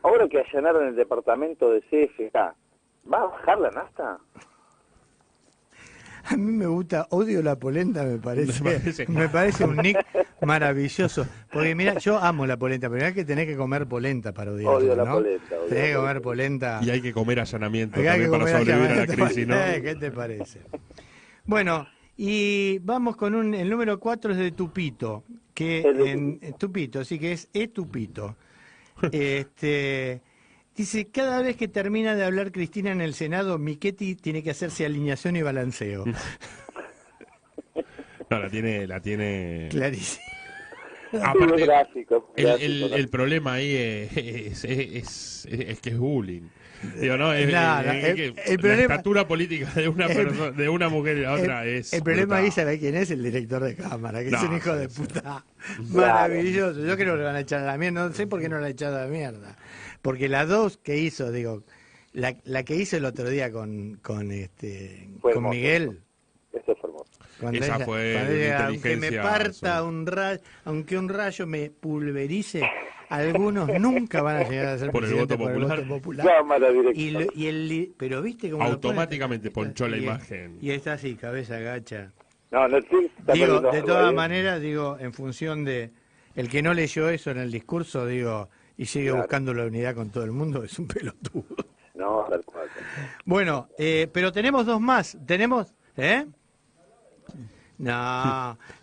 Ahora que allanaron el departamento de CFK, ¿va a bajar la nafta? A mí me gusta, odio la polenta, me parece un nick maravilloso. Porque mira, yo amo la polenta, pero hay que tener que comer polenta para odiarla, Odio la ¿no? polenta. Tenés que comer polenta. Y hay que comer allanamiento Hay también para sobrevivir a la crisis, ¿no? ¿Qué te parece? Bueno, y vamos con el número 4 es de Tupito, Tupito, así que es Tupito. Dice, cada vez que termina de hablar Cristina en el Senado, Michetti tiene que hacerse alineación y balanceo. No, la tiene... Clarísimo. Aparte, gráfico, el problema ahí es que es bullying. Digo, no, el problema, la estatura política de una mujer y la otra es... El problema brutal. ahí, ¿sabe quién es? El director de cámara, que es un hijo de puta maravilloso. Yo creo que lo van a echar a la mierda, no sé por qué no lo han echado a la mierda. Porque las dos que hizo, digo, la que hizo el otro día con Miguel... Eso fue hermoso. Esa fue de aunque me parta aunque un rayo me pulverice, algunos nunca van a llegar a ser por el voto popular. Pero viste cómo automáticamente ponchó la imagen. Y está así, cabeza agacha. Digo, de todas maneras, en función de el que no leyó eso en el discurso, y sigue buscando la unidad con todo el mundo, es un pelotudo. No, tal cual. Bueno, pero tenemos dos más. Tenemos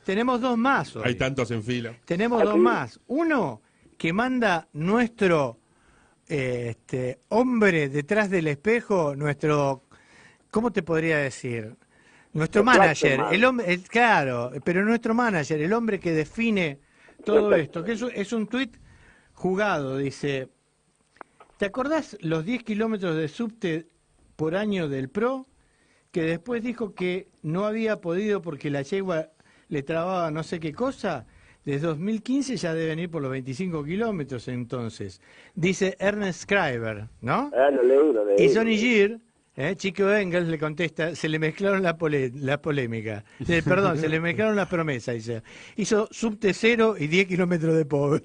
tenemos dos más hoy. Hay tantos en fila. Tenemos dos más. Uno que manda nuestro hombre detrás del espejo, ¿cómo te podría decir? Nuestro manager, claro, pero nuestro manager, el hombre que define todo esto, que es un tuit jugado, dice, ¿te acordás los 10 kilómetros de subte por año del PRO? Que después dijo que no había podido porque la yegua le trababa no sé qué cosa. Desde 2015 ya deben ir por los 25 kilómetros entonces. Dice Ernest Schreiber, ¿no? Lo leí. Y Sonny Gir, Chico Engels le contesta, se le mezclaron la polémica. Perdón, se le mezclaron las promesas, dice. Hizo subte 0 y 10 kilómetros de pobre.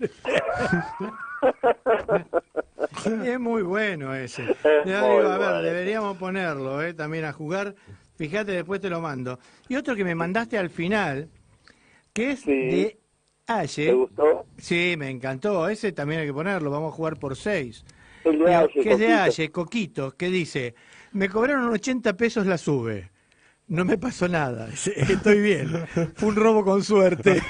Es muy bueno ese. Deberíamos ponerlo también a jugar. Fíjate, después te lo mando. Y otro que me mandaste al final, que es de Aye. ¿Te gustó? Sí, me encantó. Ese también hay que ponerlo. Vamos a jugar por 6. El de Aye, que es de Aye, Coquito, que dice: me cobraron 80 pesos la sube. No me pasó nada. Estoy bien. Fue un robo con suerte.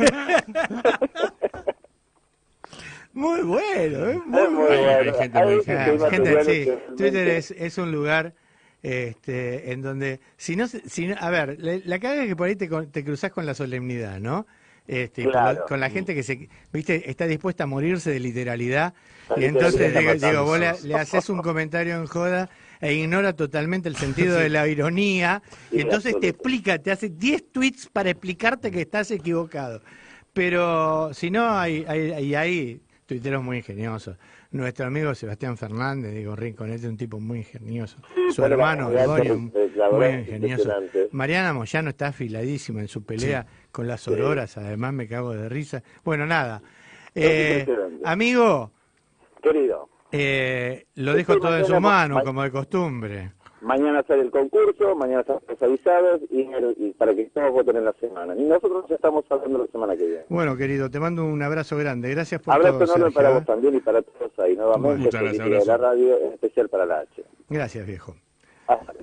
Muy bueno, muy bueno. Hay gente muy sí, Twitter es un lugar en donde a ver, la caga es que por ahí te cruzás con la solemnidad, ¿no? Claro. Con la gente que viste, está dispuesta a morirse de literalidad, y entonces digo, vos le haces un comentario en joda e ignora totalmente el sentido de la ironía, y entonces te explica, te hace 10 tweets para explicarte que estás equivocado. Pero si no, hay tuiteros muy ingeniosos. Nuestro amigo Sebastián Fernández, digo, Rinconete, un tipo muy ingenioso. Su hermano Gregorio, muy ingenioso. Mariana Moyano está afiladísima en su pelea con las auroras, además me cago de risa. Bueno, nada. Amigo, querido, lo dejo todo en su mano, como de costumbre. Mañana sale el concurso, mañana están los avisados y para que todos voten en la semana. Y nosotros ya estamos hablando la semana que viene. Bueno, querido, te mando un abrazo grande. Gracias por abrazo todo, enorme Sergio, para vos también y para todos ahí. Nuevamente, muchas gracias, de la radio, en especial para la H. Gracias, viejo. Hasta.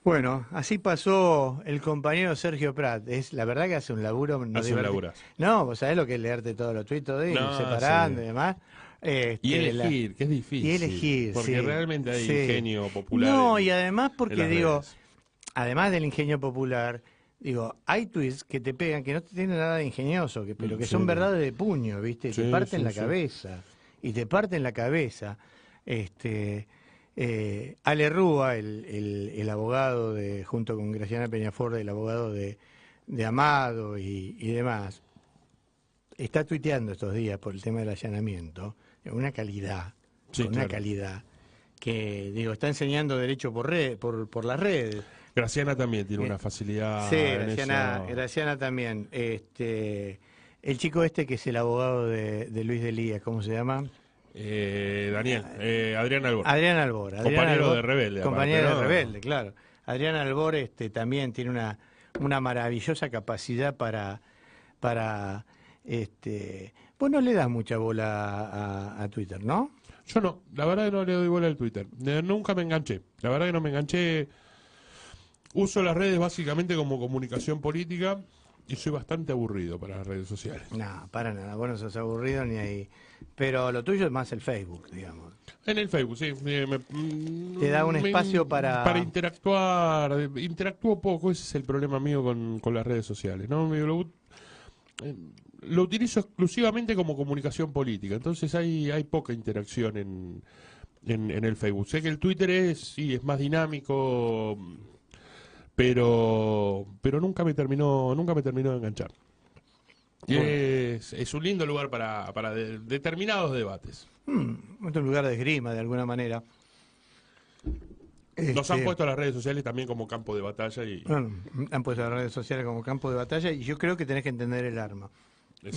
Bueno, así pasó el compañero Sergio Prat. La verdad que hace un laburo. No, vos sabés lo que es leerte todos los tweets de él, separando y demás. Y elegir, que es difícil. Y elegir, porque realmente hay ingenio popular. No, y además porque digo, además del ingenio popular, digo, hay tweets que te pegan que no tienen nada de ingenioso, pero que son verdades de puño, ¿viste? Te parten la cabeza. Y te parten la cabeza. Ale Rúa, el abogado junto con Graciana Peñafort, el abogado de Amado y demás, está tuiteando estos días por el tema del allanamiento, una calidad, una calidad que, digo, está enseñando derecho por las redes. Graciana también tiene una facilidad. Sí, Graciana también. El chico que es el abogado de Luis Delía, ¿cómo se llama? Adrián Albor. Adrián Albor. Compañero de Rebelde. Compañero de Rebelde, claro. Adrián Albor también tiene una maravillosa capacidad para vos no le das mucha bola a Twitter, ¿no? Yo no, la verdad que no le doy bola al Twitter. Nunca me enganché. La verdad que no me enganché. Uso las redes básicamente como comunicación política y soy bastante aburrido para las redes sociales. No, para nada. Vos no sos aburrido ni ahí. Pero lo tuyo es más el Facebook, digamos. En el Facebook, sí. Te da un espacio para interactuar. Interactúo poco, ese es el problema mío con las redes sociales, ¿no? Lo utilizo exclusivamente como comunicación política, entonces hay poca interacción en el Facebook. Sé que el Twitter es más dinámico, pero nunca me terminó de enganchar. Bueno. Es un lindo lugar para determinados debates. Otro lugar de esgrima, de alguna manera. Nos han puesto las redes sociales también como campo de batalla. Bueno, han puesto las redes sociales como campo de batalla y yo creo que tenés que entender el arma.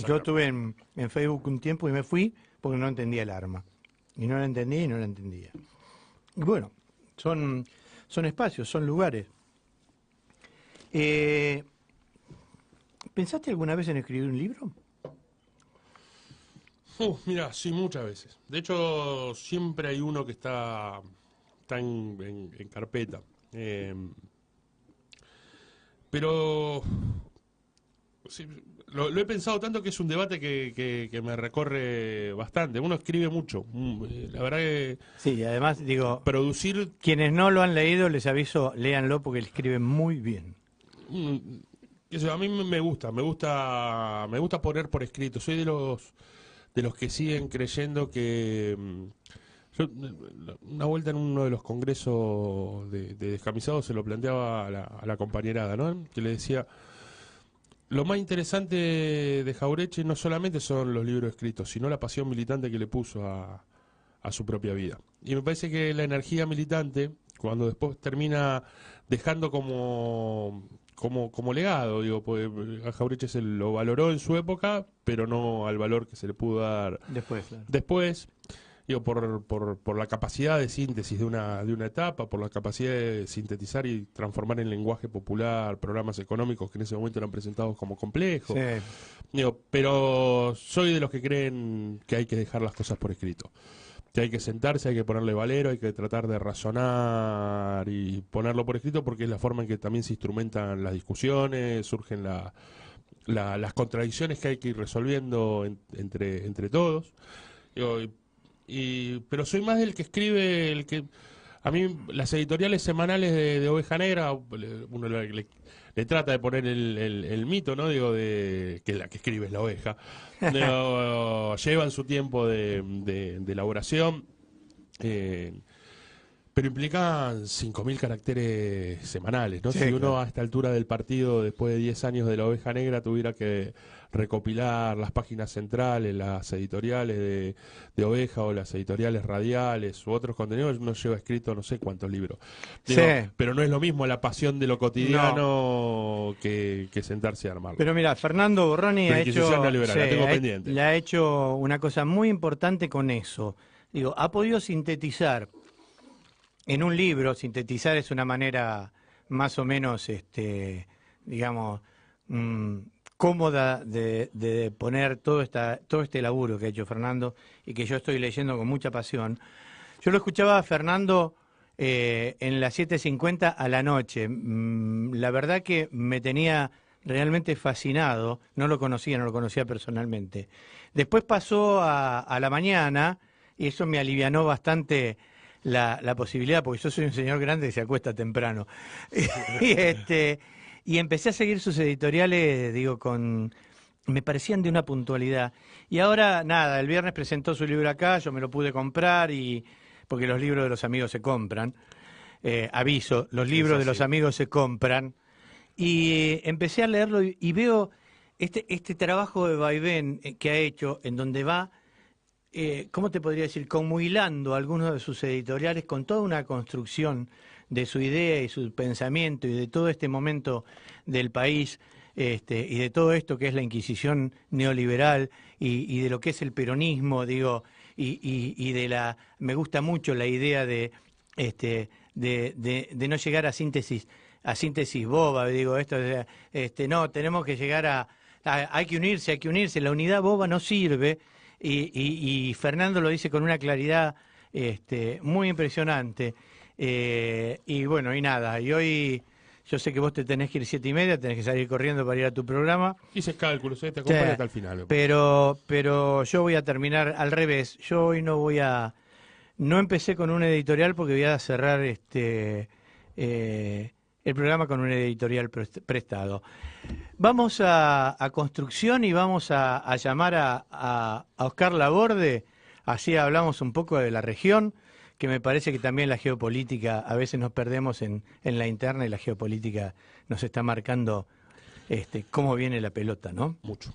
Yo estuve en Facebook un tiempo y me fui porque no entendía el arma. Y no la entendía y no la entendía. Y bueno, son espacios, son lugares. ¿Pensaste alguna vez en escribir un libro? Mira, sí, muchas veces. De hecho, siempre hay uno que está en carpeta. Pero sí, lo he pensado tanto que es un debate que me recorre bastante. Uno escribe mucho. La verdad que... Sí, además, digo... Producir... Quienes no lo han leído, les aviso, léanlo porque él escribe muy bien. A mí me gusta poner por escrito. Soy de los que siguen creyendo que... una vuelta en uno de los congresos de descamisados se lo planteaba a la compañerada, ¿no? Que le decía, lo más interesante de Jauretche no solamente son los libros escritos, sino la pasión militante que le puso a su propia vida. Y me parece que la energía militante, cuando después termina dejando como como legado, digo, pues a Jauretche se lo valoró en su época, pero no al valor que se le pudo dar Después, claro. después. Digo, por la capacidad de síntesis de una etapa, por la capacidad de sintetizar y transformar en lenguaje popular programas económicos que en ese momento eran presentados como complejos. Sí. Digo, pero soy de los que creen que hay que dejar las cosas por escrito. Que hay que sentarse, hay que ponerle valero, hay que tratar de razonar y ponerlo por escrito porque es la forma en que también se instrumentan las discusiones, surgen las contradicciones que hay que ir resolviendo entre todos. Digo, pero soy más del que escribe, a mí las editoriales semanales de Oveja Negra, uno le trata de poner el mito, ¿no? Digo, de que la que escribe es la oveja. Digo, llevan su tiempo de elaboración, pero implican 5.000 caracteres semanales, ¿no? Sí, Si uno claro. a esta altura del partido, después de 10 años de la Oveja Negra, tuviera que recopilar las páginas centrales, las editoriales de Oveja o las editoriales radiales u otros contenidos, no lleva escrito no sé cuántos libros. Digo, Sí. pero no es lo mismo la pasión de lo cotidiano que sentarse a armarlo. Pero mira, Fernando Borroni Pero ha Inquisición hecho, neoliberal, la tengo pendiente. le ha hecho una cosa muy importante con eso. Digo, ha podido sintetizar en un libro. Sintetizar es una manera más o menos, digamos, cómoda de poner todo este laburo que ha hecho Fernando y que yo estoy leyendo con mucha pasión. Yo lo escuchaba a Fernando en las 7:50 a la noche. La verdad que me tenía realmente fascinado. No lo conocía personalmente. Después pasó a la mañana y eso me alivianó bastante la posibilidad, porque yo soy un señor grande que se acuesta temprano. Y empecé a seguir sus editoriales, digo, me parecían de una puntualidad. Y ahora, nada, el viernes presentó su libro acá, yo me lo pude comprar, porque los libros de los amigos se compran. Aviso, los libros de los amigos se compran. Y empecé a leerlo y veo este trabajo de vaivén que ha hecho, en donde va, ¿cómo te podría decir? Conmuilando algunos de sus editoriales con toda una construcción de su idea y su pensamiento y de todo este momento del país, y de todo esto que es la Inquisición neoliberal y de lo que es el peronismo, digo, y me gusta mucho la idea de no llegar a síntesis boba, digo, no, tenemos que llegar hay que unirse, la unidad boba no sirve. Y Fernando lo dice con una claridad muy impresionante. Y bueno, y nada, y hoy yo sé que vos te tenés que ir 7:30, tenés que salir corriendo para ir a tu programa. Hice cálculos, te acompaño hasta el final. Pero yo voy a terminar al revés. Yo hoy no empecé con un editorial porque voy a cerrar el programa con un editorial prestado. Vamos a construcción y vamos a llamar a Oscar Laborde, así hablamos un poco de la región, que me parece que también la geopolítica, a veces nos perdemos en la interna y la geopolítica nos está marcando cómo viene la pelota, ¿no? Mucho.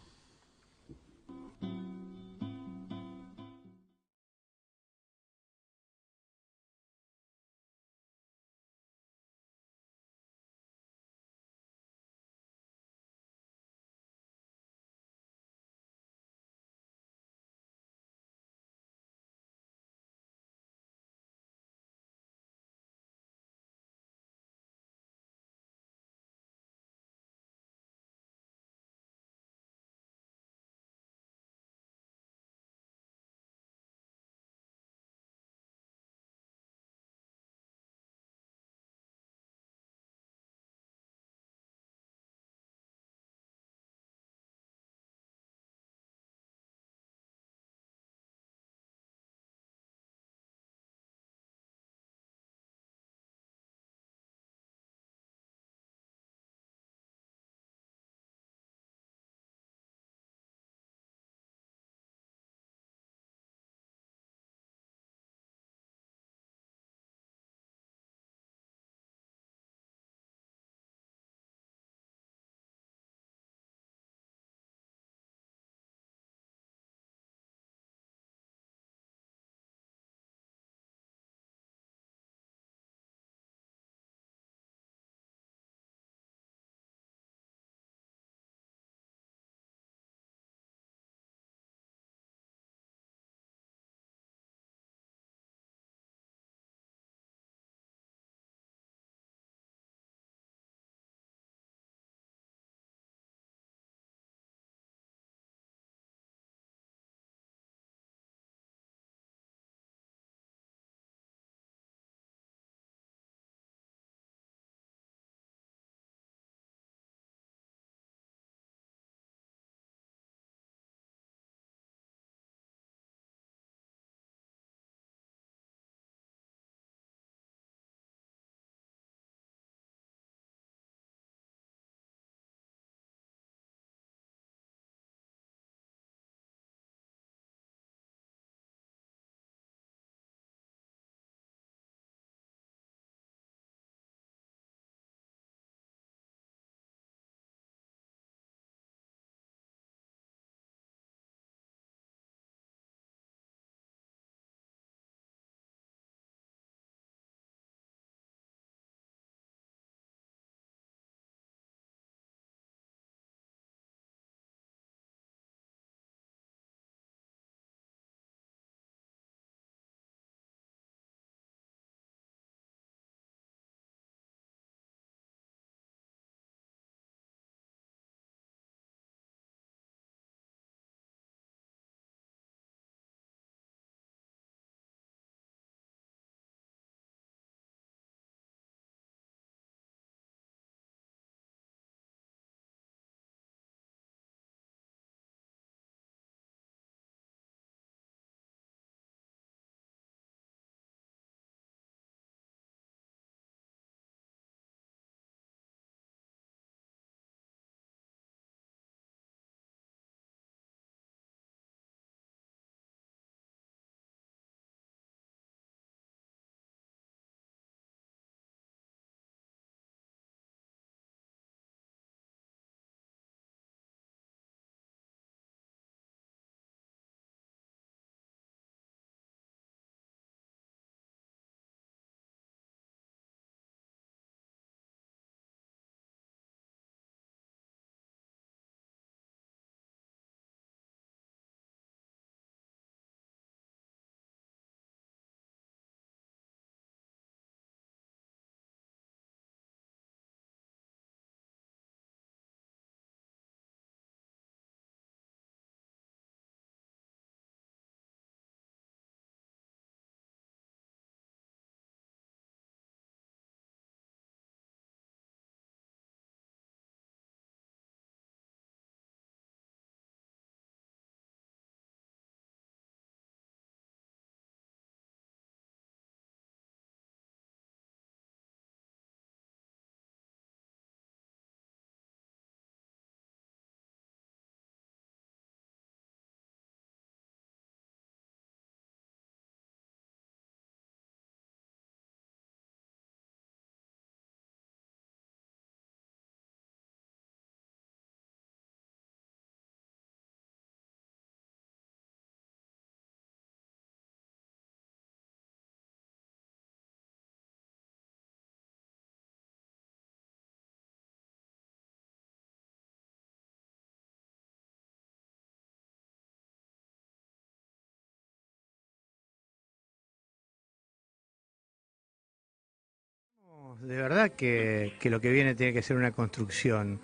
De verdad que lo que viene tiene que ser una construcción.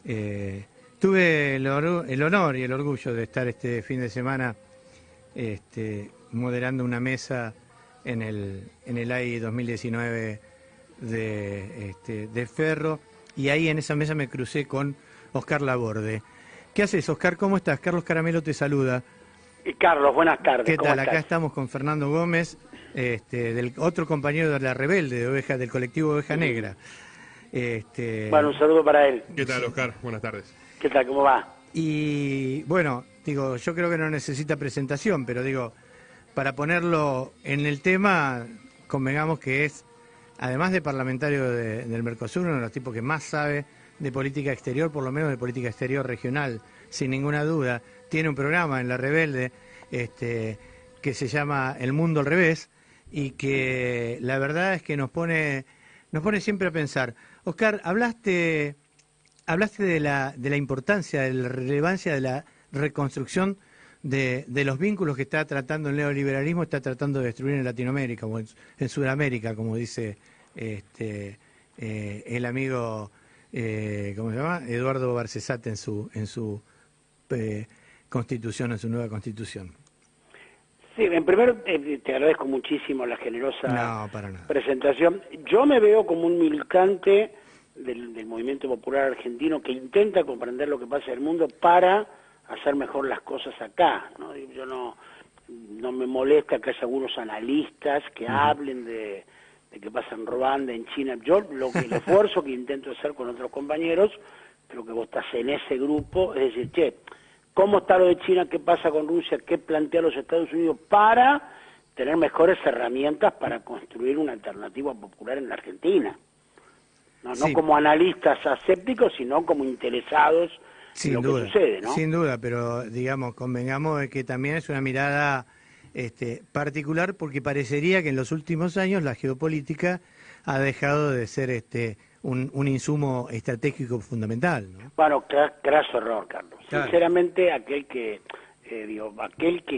Tuve el honor y el orgullo de estar este fin de semana moderando una mesa en el AI 2019 de Ferro, y ahí en esa mesa me crucé con Oscar Laborde. ¿Qué haces, Oscar? ¿Cómo estás? Carlos Caramelo te saluda. Y Carlos, buenas tardes. ¿Qué ¿Cómo tal? estás? Acá estamos con Fernando Gómez, del otro compañero de La Rebelde, del colectivo Oveja Negra. Bueno, un saludo para él. ¿Qué tal, Oscar? Buenas tardes. ¿Qué tal? ¿Cómo va? Y bueno, digo, yo creo que no necesita presentación, pero digo, para ponerlo en el tema, convengamos que es, además de parlamentario del Mercosur, uno de los tipos que más sabe de política exterior, por lo menos de política exterior regional, sin ninguna duda. Tiene un programa en La Rebelde que se llama El Mundo al Revés, y que la verdad es que nos pone siempre a pensar. Oscar, hablaste de la importancia, de la relevancia de la reconstrucción de los vínculos que está tratando el neoliberalismo, está tratando de destruir en Latinoamérica o en Sudamérica, como dice el amigo, ¿cómo se llama? Eduardo Barcesate en su constitución, en su nueva constitución. Sí, en primero te agradezco muchísimo la generosa para nada. presentación. Yo me veo como un militante del movimiento popular argentino que intenta comprender lo que pasa en el mundo para hacer mejor las cosas acá, ¿no? Yo no me molesta que haya algunos analistas que hablen de que pasa en Ruanda, en China. Yo el esfuerzo que intento hacer con otros compañeros, creo que vos estás en ese grupo, es decir, che, ¿cómo está lo de China? ¿Qué pasa con Rusia? ¿Qué plantea los Estados Unidos para tener mejores herramientas para construir una alternativa popular en la Argentina? No como analistas asépticos, sino como interesados en lo que sucede, ¿no? Sin duda, pero digamos, convengamos de que también es una mirada particular, porque parecería que en los últimos años la geopolítica ha dejado de ser un insumo estratégico fundamental, ¿no? Bueno, craso error, Carlos. Claro. Sinceramente, aquel que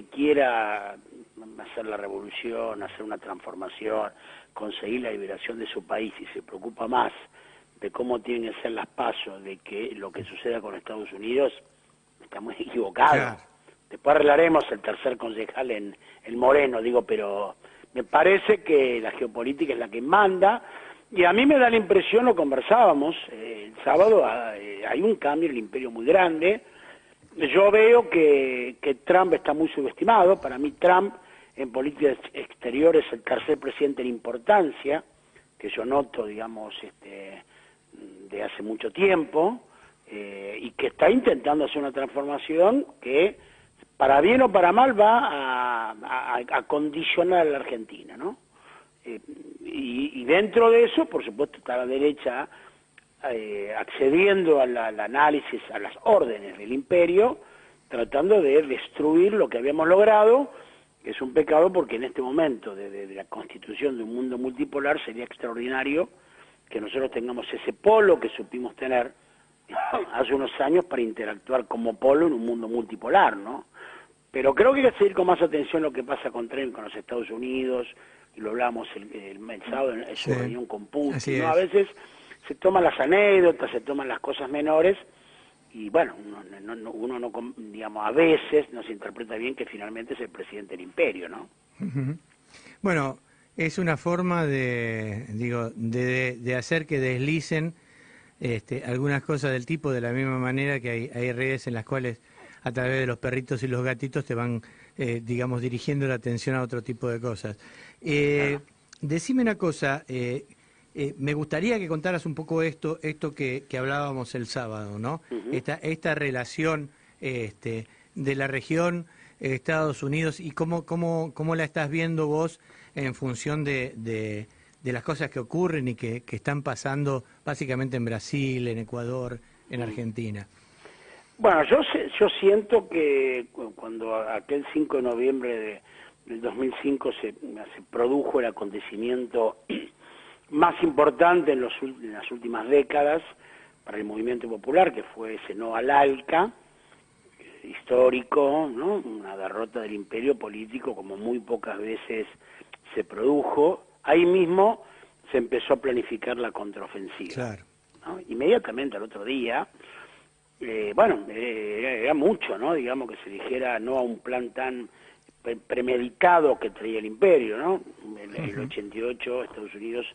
quiera hacer la revolución, hacer una transformación, conseguir la liberación de su país y se preocupa más de cómo tienen que ser las pasos, de que lo que suceda con Estados Unidos, está muy equivocado. Claro. Después arreglaremos el tercer concejal en Moreno, pero me parece que la geopolítica es la que manda, y a mí me da la impresión, lo conversábamos el sábado, hay un cambio en el imperio muy grande. Yo veo que Trump está muy subestimado. Para mí Trump en política exterior es el tercer presidente en importancia, que yo noto, digamos, de hace mucho tiempo, y que está intentando hacer una transformación que, para bien o para mal, va a condicionar a la Argentina, ¿no? Y dentro de eso, por supuesto, está la derecha accediendo al análisis, a las órdenes del imperio, tratando de destruir lo que habíamos logrado, que es un pecado, porque en este momento de la constitución de un mundo multipolar sería extraordinario que nosotros tengamos ese polo que supimos tener hace unos años para interactuar como polo en un mundo multipolar, ¿no? Pero creo que hay que seguir con más atención lo que pasa con Trump, con los Estados Unidos, y lo hablamos el sábado en su reunión con Putin, ¿no? A veces se toman las anécdotas, se toman las cosas menores, y bueno, uno no, digamos, a veces no se interpreta bien que finalmente es el presidente del imperio, ¿no? Uh-huh. Bueno, es una forma de hacer que deslicen algunas cosas del tipo, de la misma manera que hay redes en las cuales a través de los perritos y los gatitos te van, digamos, dirigiendo la atención a otro tipo de cosas. Decime una cosa, me gustaría que contaras un poco esto que hablábamos el sábado, ¿no? Uh-huh. Esta relación de la región, Estados Unidos, y cómo la estás viendo vos en función de las cosas que ocurren y que están pasando básicamente en Brasil, en Ecuador, en Argentina. Bueno, yo siento que cuando aquel 5 de noviembre del 2005 se produjo el acontecimiento más importante en las últimas décadas para el movimiento popular, que fue ese no al ALCA, histórico, ¿no? Una derrota del imperio político como muy pocas veces se produjo. Ahí mismo se empezó a planificar la contraofensiva. Claro. ¿No? Inmediatamente al otro día, era mucho, ¿no? Digamos que se dijera no a un plan tan premeditado que traía el imperio, ¿no? En el 88 Estados Unidos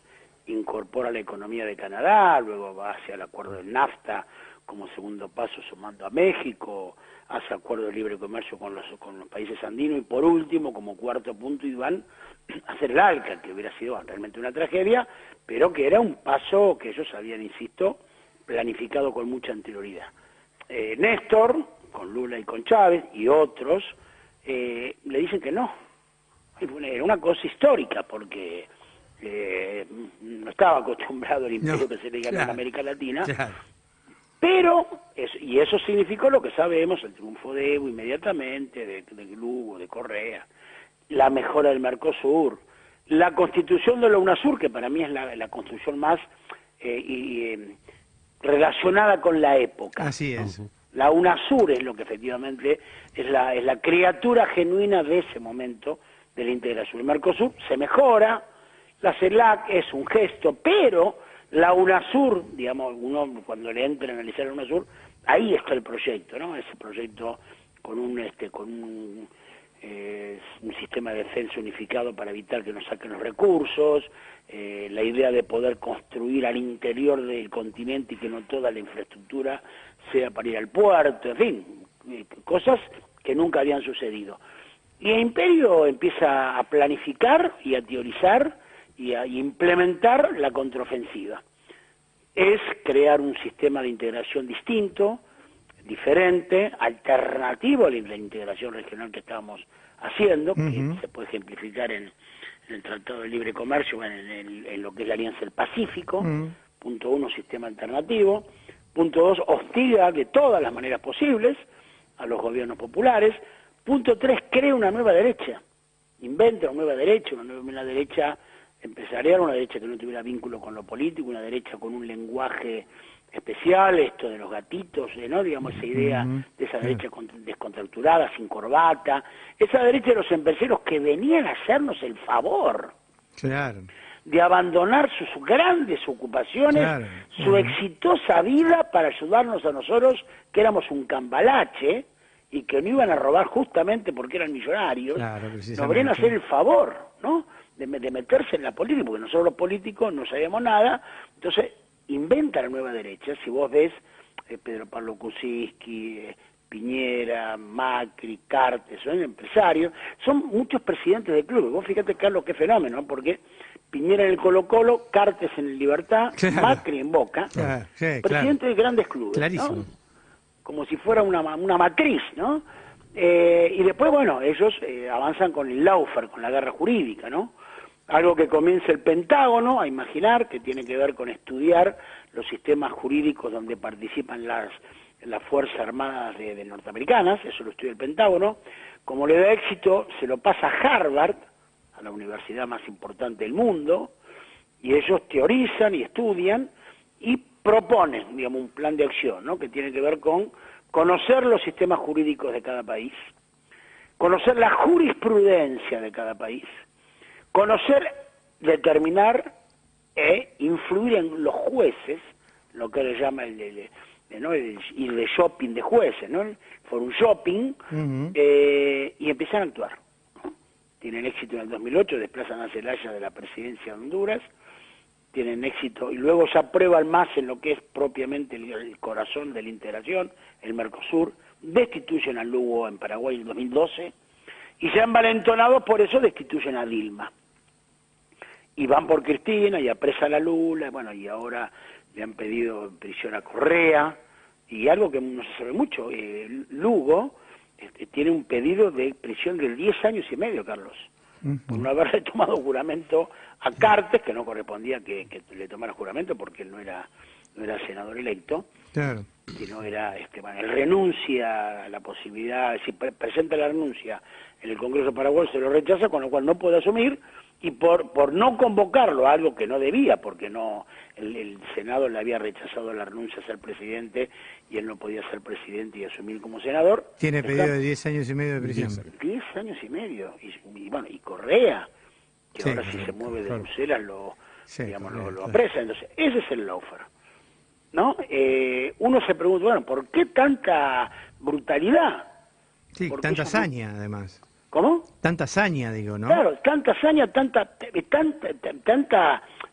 incorpora la economía de Canadá, luego va hacia el acuerdo del NAFTA como segundo paso sumando a México, hace acuerdo de libre comercio con los países andinos y por último, como cuarto punto, iban a hacer el ALCA, que hubiera sido realmente una tragedia, pero que era un paso que ellos habían, insisto, planificado con mucha anterioridad. Néstor, con Lula y con Chávez y otros, le dicen que no. Era una cosa histórica porque no estaba acostumbrado el imperio que se le ganó en América Latina, pero, y eso significó lo que sabemos, el triunfo de Evo inmediatamente, de Lugo, de Correa, la mejora del Mercosur, la constitución de la UNASUR, que para mí es la construcción más relacionada con la época. Así es. ¿No? La UNASUR es lo que efectivamente es la criatura genuina de ese momento de la integración. El Mercosur se mejora, la CELAC es un gesto, pero la UNASUR, digamos, uno cuando le entra a analizar la UNASUR, ahí está el proyecto, ¿no? Ese proyecto con un sistema de defensa unificado para evitar que nos saquen los recursos, la idea de poder construir al interior del continente y que no toda la infraestructura sea para ir al puerto, en fin, cosas que nunca habían sucedido. Y el imperio empieza a planificar y a teorizar y a implementar la contraofensiva. Es crear un sistema de integración distinto, diferente, alternativo a la integración regional que estábamos haciendo, que se puede ejemplificar en el Tratado de Libre Comercio, en lo que es la Alianza del Pacífico. Punto 1, sistema alternativo. Punto 2, hostiga de todas las maneras posibles a los gobiernos populares. Punto 3, crea una nueva derecha. Inventa una nueva derecha, una derecha empresarial, una derecha que no tuviera vínculo con lo político, una derecha con un lenguaje especial, esto de los gatitos, ¿no? Digamos, esa idea de esa derecha descontracturada, sin corbata, esa derecha de los empresarios que venían a hacernos el favor de abandonar sus grandes ocupaciones, su exitosa vida para ayudarnos a nosotros, que éramos un cambalache, y que no iban a robar justamente porque eran millonarios, nos venían a hacer el favor, ¿no? De meterse en la política, porque nosotros los políticos no sabíamos nada. Entonces inventa la nueva derecha. Si vos ves Pedro Pablo Kuczynski, Piñera, Macri, Cartes, son empresarios, son muchos presidentes de clubes. Vos fíjate, Carlos, qué fenómeno, ¿no? Porque Piñera en el Colo-Colo, Cartes en el Libertad, Macri en Boca, presidentes de grandes clubes, ¿no? Como si fuera una matriz, ¿no? Y después, bueno, ellos avanzan con el lawfare, con la guerra jurídica, ¿no? Algo que comienza el Pentágono a imaginar, que tiene que ver con estudiar los sistemas jurídicos donde participan las Fuerzas Armadas de norteamericanas, eso lo estudia el Pentágono. Como le da éxito, se lo pasa a Harvard, a la universidad más importante del mundo, y ellos teorizan y estudian y proponen, digamos, un plan de acción, ¿no? Que tiene que ver con conocer los sistemas jurídicos de cada país, conocer la jurisprudencia de cada país, conocer, determinar e influir en los jueces, lo que le llama el ir de shopping de jueces, ¿no? Por un shopping, y empiezan a actuar, ¿no? Tienen éxito en el 2008, desplazan a Zelaya de la presidencia de Honduras, tienen éxito y luego se aprueban más en lo que es propiamente el corazón de la integración, el Mercosur, destituyen a Lugo en Paraguay en el 2012 y se han valentonado, por eso destituyen a Dilma. Y van por Cristina y apresan a Lula, bueno, y ahora le han pedido prisión a Correa, y algo que no se sabe mucho, Lugo tiene un pedido de prisión de 10 años y medio, Carlos, por no haberle tomado juramento a Cartes, que no correspondía que le tomara juramento porque él no era senador electo, sino era, él renuncia a la posibilidad, si presenta la renuncia en el Congreso paraguayo se lo rechaza, con lo cual no puede asumir, y por no convocarlo, algo que no debía, porque no el Senado le había rechazado la renuncia a ser presidente y él no podía ser presidente y asumir como senador. Tiene pedido de 10 años y medio de prisión. 10 años y medio. Y bueno, y Correa, que ahora si se mueve de Bruselas digamos, lo aprecia. Entonces, ese es el lawfare, ¿no? Uno se pregunta, bueno, ¿por qué tanta brutalidad? Sí, tanta hazaña, además. ¿Cómo? Tanta hazaña, digo, ¿no? Claro, tanta hazaña, tanta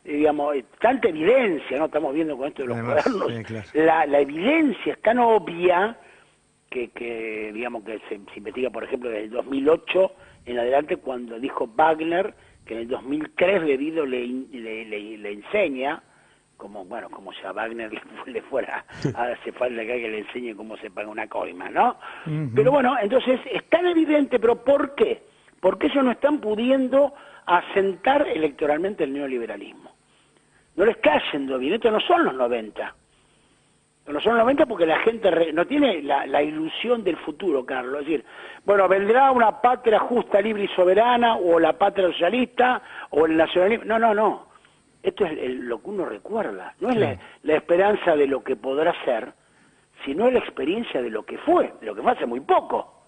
digamos, tanta evidencia, ¿no? Estamos viendo con esto de los cuadernos. Sí, claro. La evidencia es tan obvia que digamos, que se investiga, por ejemplo, desde el 2008 en adelante, cuando dijo Wagner que en el 2003 Bebido le enseña, como si a Wagner le fuera hace falta que le enseñe cómo se paga una coima, ¿no? Pero bueno, entonces es tan evidente, pero ¿por qué? Porque ellos no están pudiendo asentar electoralmente el neoliberalismo. No les está yendo bien, estos no son los 90. No son los 90 porque la gente no tiene la ilusión del futuro, Carlos. Es decir, bueno, vendrá una patria justa, libre y soberana, o la patria socialista, o el nacionalismo. No. Esto es lo que uno recuerda. No es la esperanza de lo que podrá ser, sino la experiencia de lo que fue hace muy poco.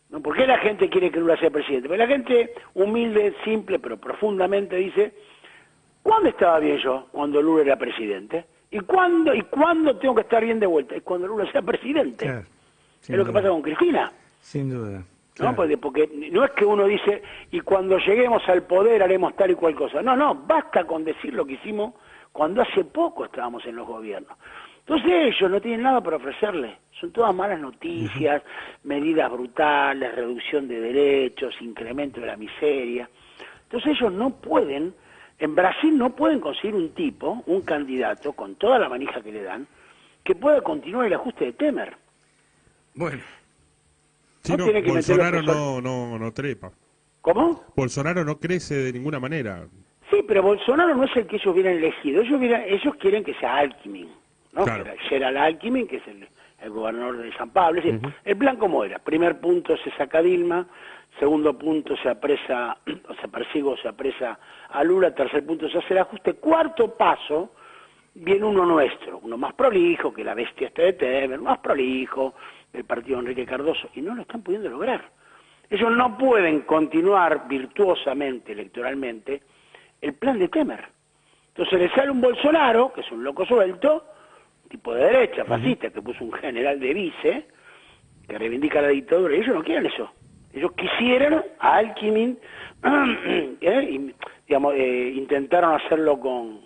¿No? ¿Por qué la gente quiere que Lula sea presidente? Porque la gente humilde, simple, pero profundamente dice, ¿cuándo estaba bien yo? Cuando Lula era presidente. ¿Y cuándo tengo que estar bien de vuelta? Es cuando Lula sea presidente. Claro, es lo que pasa con Cristina. Sin duda. ¿No? Claro. Porque no es que uno dice, y cuando lleguemos al poder haremos tal y cual cosa. No, basta con decir lo que hicimos cuando hace poco estábamos en los gobiernos. Entonces ellos no tienen nada para ofrecerle. Son todas malas noticias, medidas brutales, reducción de derechos, incremento de la miseria. Entonces ellos no pueden, en Brasil no pueden conseguir un candidato, con toda la manija que le dan, que pueda continuar el ajuste de Temer. Bueno. Sí, no, Bolsonaro no trepa. ¿Cómo? Bolsonaro no crece de ninguna manera. Sí, pero Bolsonaro no es el que ellos hubieran elegido. Ellos quieren que sea Alckmin, ¿no? Claro. Gerald Alckmin, que es el gobernador de San Pablo. Es decir, el plan cómo era. Primer punto se saca a Dilma, segundo punto se apresa, o se persigue o se apresa a Lula, tercer punto se hace el ajuste, cuarto paso viene uno nuestro, uno más prolijo que la bestia esta de Temer, más prolijo, el partido de Enrique Cardoso, y no lo están pudiendo lograr. Ellos no pueden continuar virtuosamente, electoralmente, el plan de Temer. Entonces le sale un Bolsonaro, que es un loco suelto, tipo de derecha, fascista, que puso un general de vice, que reivindica la dictadura, y ellos no quieren eso. Ellos quisieran a Alckmin, intentaron hacerlo con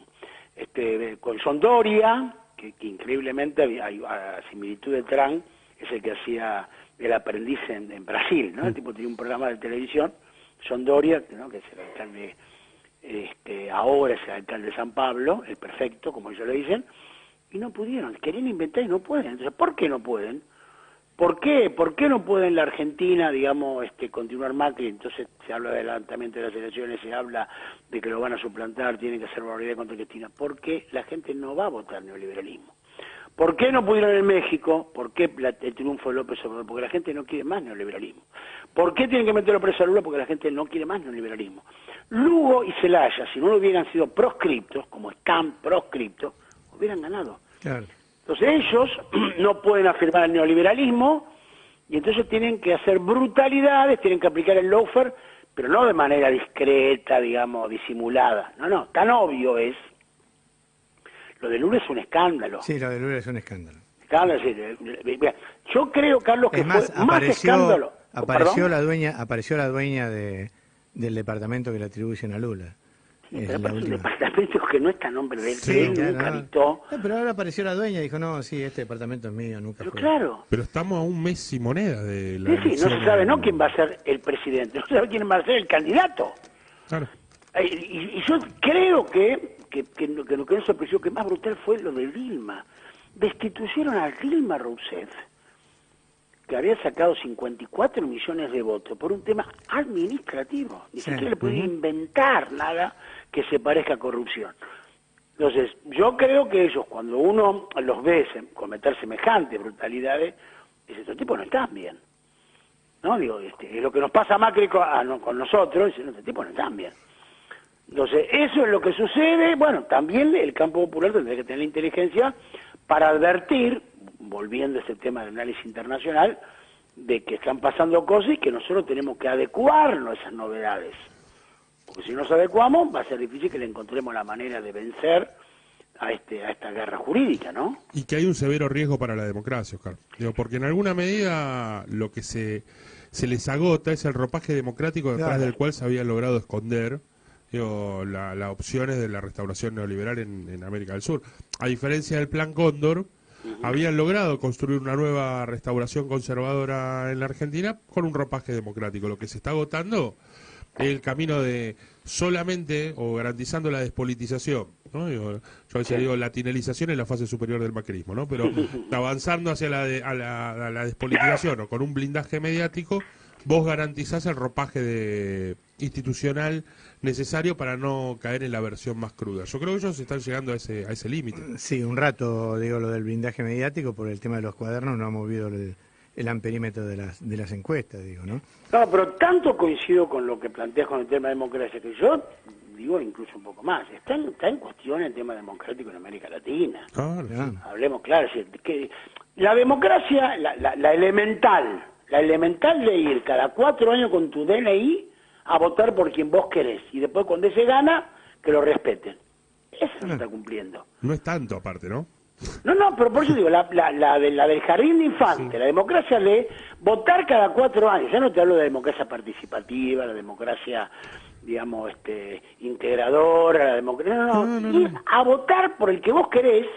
John Doria, que increíblemente a similitud de Trump, es el que hacía el aprendiz en Brasil, ¿no? El tipo tenía un programa de televisión, John Doria, ¿no? Que es el alcalde, ahora es el alcalde de San Pablo, el perfecto, como ellos le dicen, y no pudieron, querían inventar y no pueden. Entonces, ¿por qué no pueden? ¿Por qué no puede en la Argentina, digamos, continuar Macri? Entonces se habla de adelantamiento de las elecciones, se habla de que lo van a suplantar, tienen que hacer barbaridad contra Cristina. Porque la gente no va a votar neoliberalismo. ¿Por qué no pudieron en México? ¿Por qué el triunfo de López Obrador? Porque la gente no quiere más neoliberalismo. ¿Por qué tienen que meterlo preso a Lula? Porque la gente no quiere más neoliberalismo. Lugo y Zelaya, si no hubieran sido proscriptos, como están proscriptos, hubieran ganado. Claro. Entonces ellos no pueden afirmar el neoliberalismo y entonces tienen que hacer brutalidades, tienen que aplicar el lawfare, pero no de manera discreta, digamos, disimulada. No, tan obvio es. Lo de Lula es un escándalo. Sí, lo de Lula es un escándalo. Yo creo, Carlos, que más, fue más escándalo. Apareció la dueña del departamento que le atribuyen a Lula. Sí, pero aparte un departamento que no está a nombre de él, que él nunca habitó. Pero ahora apareció la dueña y dijo, no, sí, este departamento es mío, nunca fue. Claro. Pero estamos a un mes y moneda de la no se sabe, ¿no?, quién va a ser el presidente, no se sabe quién va a ser el candidato. Claro. Y yo creo que lo que nos sorprendió, que más brutal fue lo de Dilma. Destituyeron a Dilma Rousseff, que había sacado 54 millones de votos por un tema administrativo. Ni siquiera le podía inventar nada que se parezca a corrupción. Entonces, yo creo que ellos, cuando uno los ve cometer semejantes brutalidades, dice, estos tipos no están bien. ¿No? Digo, es lo que nos pasa a Macri con nosotros, dice, estos tipos no están bien. Entonces, eso es lo que sucede. Bueno, también el campo popular tendría que tener la inteligencia para advertir, volviendo a este tema del análisis internacional, de que están pasando cosas y que nosotros tenemos que adecuarnos a esas novedades. porque si nos adecuamos va a ser difícil que le encontremos la manera de vencer a esta guerra jurídica, ¿no? Y que hay un severo riesgo para la democracia, Oscar. Digo, porque en alguna medida lo que se les agota es el ropaje democrático detrás del cual se había logrado esconder las opciones de la restauración neoliberal en América del Sur. A diferencia del Plan Cóndor, habían logrado construir una nueva restauración conservadora en la Argentina con un ropaje democrático. Lo que se está agotando es el camino de solamente o garantizando la despolitización, ¿no? Yo a veces digo la tinelización en la fase superior del macrismo, ¿no? Pero avanzando hacia la despolitización o con un blindaje mediático, vos garantizás el ropaje institucional necesario para no caer en la versión más cruda. Yo creo que ellos están llegando a ese límite. Sí, un rato digo lo del blindaje mediático, por el tema de los cuadernos no ha movido el amperímetro de las encuestas, digo, ¿no? No, pero tanto coincido con lo que planteas con el tema de democracia, que yo digo incluso un poco más. Está en cuestión el tema democrático en América Latina. Claro. Hablemos claro, es decir, que la democracia, la elemental de ir cada 4 años con tu DNI a votar por quien vos querés, y después cuando ese gana, que lo respeten. Eso no está cumpliendo. No es tanto aparte, ¿no? No, pero por eso digo, la del jardín de infante, la democracia de votar cada 4 años, ya no te hablo de la democracia participativa, la democracia, digamos, integradora, la democracia, no, ir a votar por el que vos querés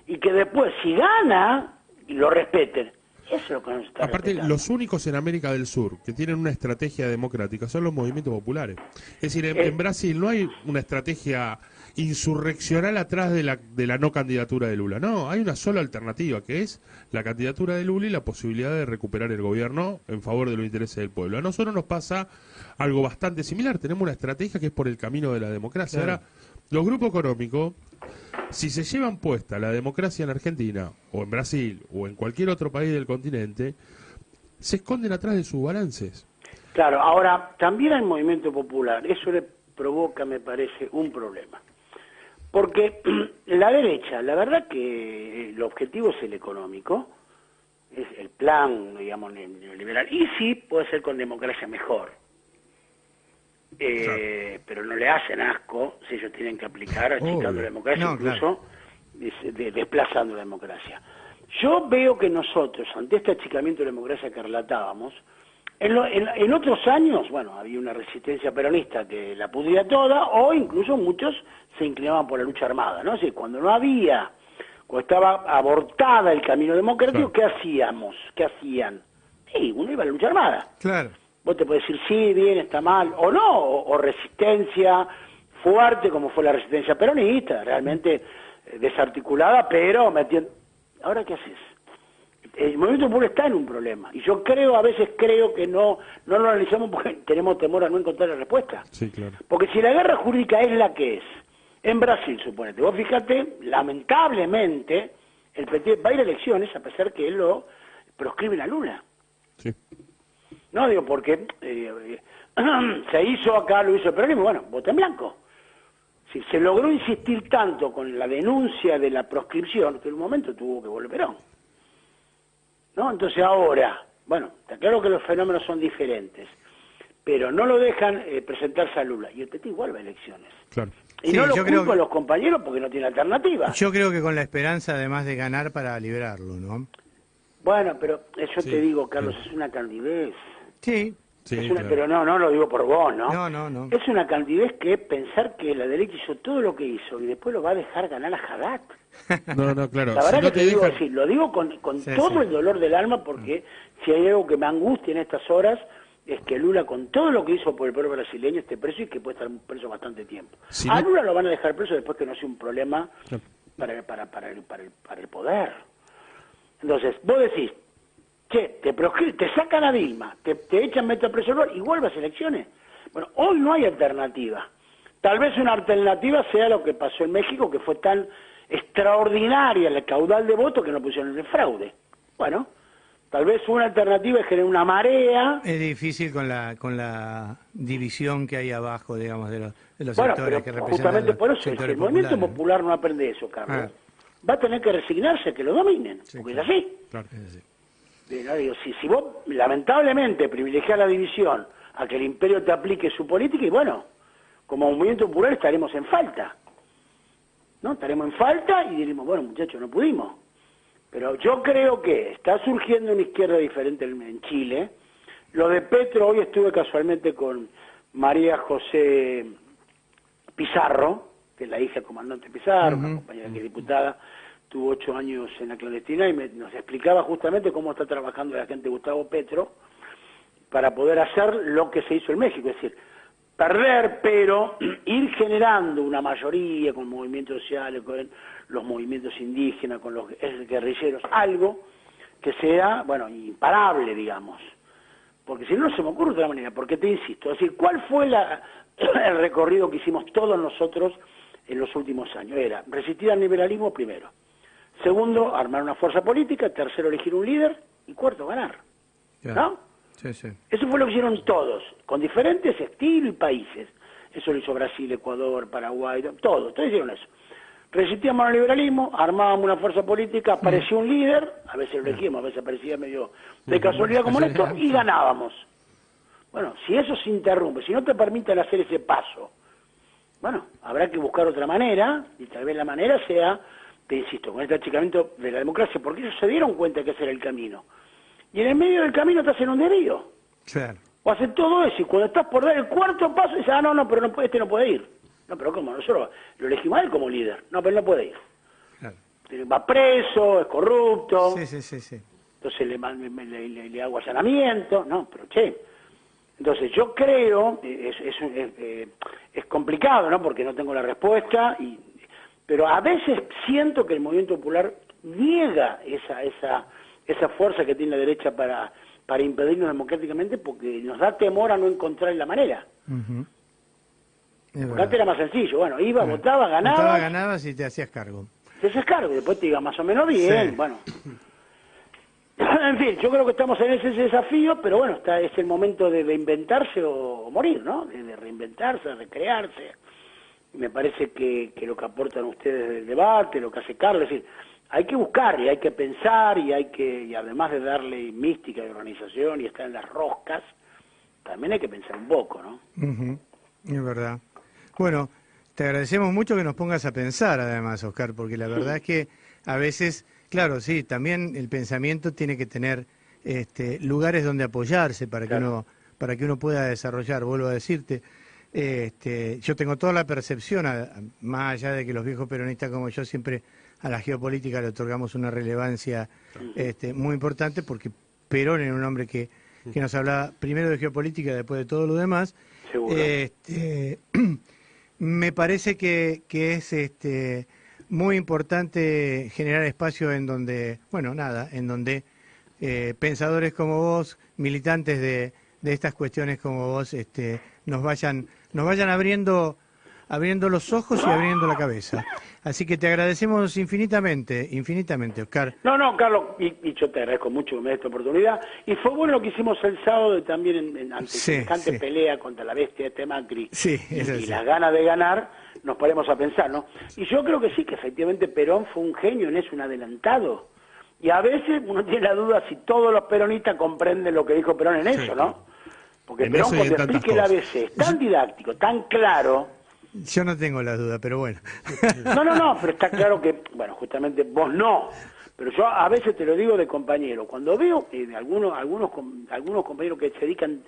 y que después, si gana, lo respeten. Eso es lo que nos está Aparte, respetando. los únicos en América del Sur que tienen una estrategia democrática son los movimientos populares. Es decir, en Brasil no hay una estrategia insurreccional atrás de la no candidatura de Lula. No, hay una sola alternativa, que es la candidatura de Lula y la posibilidad de recuperar el gobierno en favor de los intereses del pueblo. A nosotros nos pasa algo bastante similar. Tenemos una estrategia que es por el camino de la democracia. Claro. Ahora, los grupos económicos, si se llevan puesta la democracia en Argentina, o en Brasil, o en cualquier otro país del continente, se esconden atrás de sus balances. Claro, ahora, también al movimiento popular, eso le provoca, me parece, un problema. Porque la derecha, la verdad que el objetivo es el económico, es el plan, digamos, neoliberal, y sí puede ser con democracia mejor. Pero no le hacen asco si ellos tienen que aplicar achicando la democracia, incluso desplazando la democracia. Yo veo que nosotros, ante este achicamiento de la democracia que relatábamos, en otros años, bueno, había una resistencia peronista que la pudría toda, o incluso muchos se inclinaban por la lucha armada, ¿no? Es decir, cuando estaba abortada el camino democrático, ¿qué hacíamos? ¿Qué hacían? Sí, uno iba a la lucha armada. Claro. Vos te podés decir sí, bien, está mal, o no, o resistencia fuerte, como fue la resistencia peronista, realmente desarticulada, pero metiendo... ¿Ahora qué haces? El movimiento popular está en un problema, y yo a veces creo que no lo analizamos porque tenemos temor a no encontrar la respuesta. Sí, claro. Porque si la guerra jurídica es la que es, en Brasil, suponete, vos fíjate, lamentablemente, el PT va a ir a elecciones a pesar que él lo proscriben a Lula. Sí. No, digo, porque se hizo acá, lo hizo el peronismo, bueno, voto en blanco. Si se logró insistir tanto con la denuncia de la proscripción, que en un momento tuvo que volver Perón. ¿No? Entonces ahora, bueno, está claro que los fenómenos son diferentes, pero no lo dejan presentarse a Lula, y el PT igual va a elecciones. Claro. Y sí, no lo culpo a los compañeros porque no tiene alternativa. Yo creo que con la esperanza, además de ganar, para liberarlo, ¿no? Bueno, pero yo te digo, Carlos, es una candidez. Sí. Claro. Pero no lo digo por vos, ¿no? No. Es una candidez que pensar que la derecha hizo todo lo que hizo y después lo va a dejar ganar a Haddad. No, claro. La verdad si no que te digo dejan... así, lo digo con todo el dolor del alma, porque si hay algo que me angustia en estas horas es que Lula, con todo lo que hizo por el pueblo brasileño, esté preso y que puede estar preso bastante tiempo. A Lula lo van a dejar preso después que no sea un problema para el poder. Entonces, vos decís, che, te sacan a Dilma, te echan meta preso, igual vas a elecciones. Bueno, hoy no hay alternativa. Tal vez una alternativa sea lo que pasó en México, que fue tan extraordinaria el caudal de votos que no pusieron el fraude. Bueno, tal vez una alternativa es generar una marea. Es difícil con la división que hay abajo, digamos, de los bueno, sectores pero que representan. Justamente por eso, si el movimiento populares. popular no aprende eso, Carlos, va a tener que resignarse a que lo dominen, porque claro. Es así. Claro, es así. No, digo, si vos lamentablemente privilegiás la división a que el imperio te aplique su política, y bueno, como movimiento popular estaremos en falta, ¿no? Estaremos en falta y diremos, bueno, muchachos, no pudimos. Pero yo creo que está surgiendo una izquierda diferente en Chile. Lo de Petro, hoy estuve casualmente con María José Pizarro, que es la hija del comandante Pizarro, una compañera que es diputada, tuvo 8 años en la clandestina y nos explicaba justamente cómo está trabajando la gente de Gustavo Petro para poder hacer lo que se hizo en México, es decir, perder, pero ir generando una mayoría con movimientos sociales, con los movimientos indígenas, con los guerrilleros, algo que sea, bueno, imparable, digamos. Porque si no, no se me ocurre de otra manera, porque te insisto, es decir, ¿cuál fue el recorrido que hicimos todos nosotros en los últimos años? Era resistir al liberalismo primero, segundo, armar una fuerza política, tercero, elegir un líder, y cuarto, ganar, ¿no? Sí, sí. Eso fue lo que hicieron todos, con diferentes estilos y países. Eso lo hizo Brasil, Ecuador, Paraguay, todos hicieron eso. Resistíamos al liberalismo, armábamos una fuerza política, apareció un líder, a veces lo elegíamos, a veces aparecía medio de casualidad como Néstor, y ganábamos. Bueno, si eso se interrumpe, si no te permiten hacer ese paso, bueno, habrá que buscar otra manera, y tal vez la manera sea, te insisto, con este achicamiento de la democracia, porque ellos se dieron cuenta que ese era el camino. Y en el medio del camino estás en un desvío. Claro. O haces todo eso, y cuando estás por dar el cuarto paso, dices, no, pero no, este no puede ir. No, pero ¿cómo? Nosotros lo elegimos a él como líder. No, pero no puede ir. Claro. Va preso, es corrupto. Sí. Entonces le hago allanamiento. No, pero che. Entonces yo creo, es complicado, ¿no? Porque no tengo la respuesta, pero a veces siento que el movimiento popular niega esa fuerza que tiene la derecha para impedirnos democráticamente, porque nos da temor a no encontrar la manera. Porque antes era más sencillo, bueno, iba, votaba, ganabas y te hacías cargo. Te hacías cargo, después te iba más o menos bien, sí. Bueno. En fin, yo creo que estamos en ese desafío, pero bueno, es el momento de reinventarse o morir, ¿no? De reinventarse, de recrearse. Me parece que lo que aportan ustedes del debate, lo que hace Carlos, es decir, hay que buscar y hay que pensar y además de darle mística y organización y estar en las roscas, también hay que pensar un poco, ¿no? Es verdad. Bueno, te agradecemos mucho que nos pongas a pensar, además, Oscar, porque la verdad es que a veces, claro, sí, también el pensamiento tiene que tener lugares donde apoyarse para que uno pueda desarrollar. Vuelvo a decirte, yo tengo toda la percepción, más allá de que los viejos peronistas como yo siempre a la geopolítica le otorgamos una relevancia muy importante, porque Perón era un hombre que nos hablaba primero de geopolítica, después de todo lo demás. Seguro. Me parece que es muy importante generar espacio en donde, en donde pensadores como vos, militantes de estas cuestiones como vos, nos vayan abriendo los ojos y abriendo la cabeza. Así que te agradecemos infinitamente, Oscar. No, Carlos, y yo te agradezco mucho que me des esta oportunidad. Y fue bueno lo que hicimos el sábado también ante semejante pelea contra la bestia de Macri y las ganas de ganar, nos paremos a pensar, ¿no? Y yo creo que sí, que efectivamente Perón fue un genio en eso, un adelantado. Y a veces uno tiene la duda si todos los peronistas comprenden lo que dijo Perón en eso, ¿no? Porque Perón, cuando explique el ABC, es tan didáctico, tan claro. Yo no tengo la duda, pero bueno. No, pero está claro que, bueno, justamente vos no. Pero yo a veces te lo digo de compañero. Cuando veo de algunos compañeros que se dedican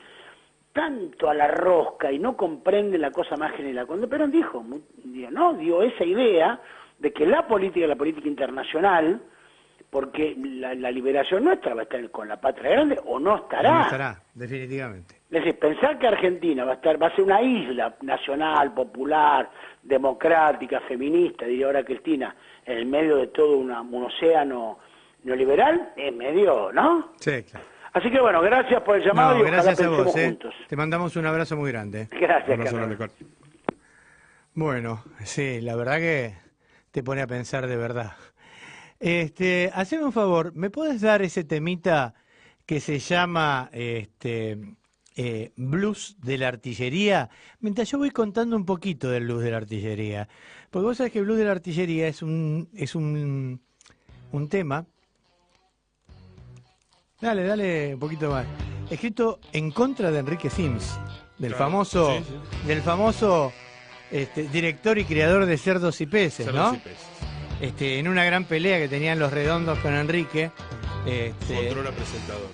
tanto a la rosca y no comprenden la cosa más general. Cuando Perón dio esa idea de que la política internacional, porque la liberación nuestra va a estar con la patria grande o no estará. No estará, definitivamente. Es decir, pensar que Argentina va a ser una isla nacional, popular, democrática, feminista, diría ahora Cristina, en el medio de todo un océano neoliberal, es medio, ¿no? Sí, claro. Así que bueno, gracias por el llamado y ojalá gracias pensemos a vos, juntos. Te mandamos un abrazo muy grande. Gracias, Carlos. Bueno, sí, la verdad que te pone a pensar de verdad. Haceme un favor, ¿me puedes dar ese temita que se llama Blues de la Artillería? Mientras yo voy contando un poquito del Blues de la Artillería. Porque vos sabés que el Blues de la Artillería es un tema. Dale un poquito más. Escrito en contra de Enrique Sims, del famoso director y creador de Cerdos y Peces, Cerdos ¿no? y Peces. En una gran pelea que tenían los Redondos con Enrique. Su otrora presentador.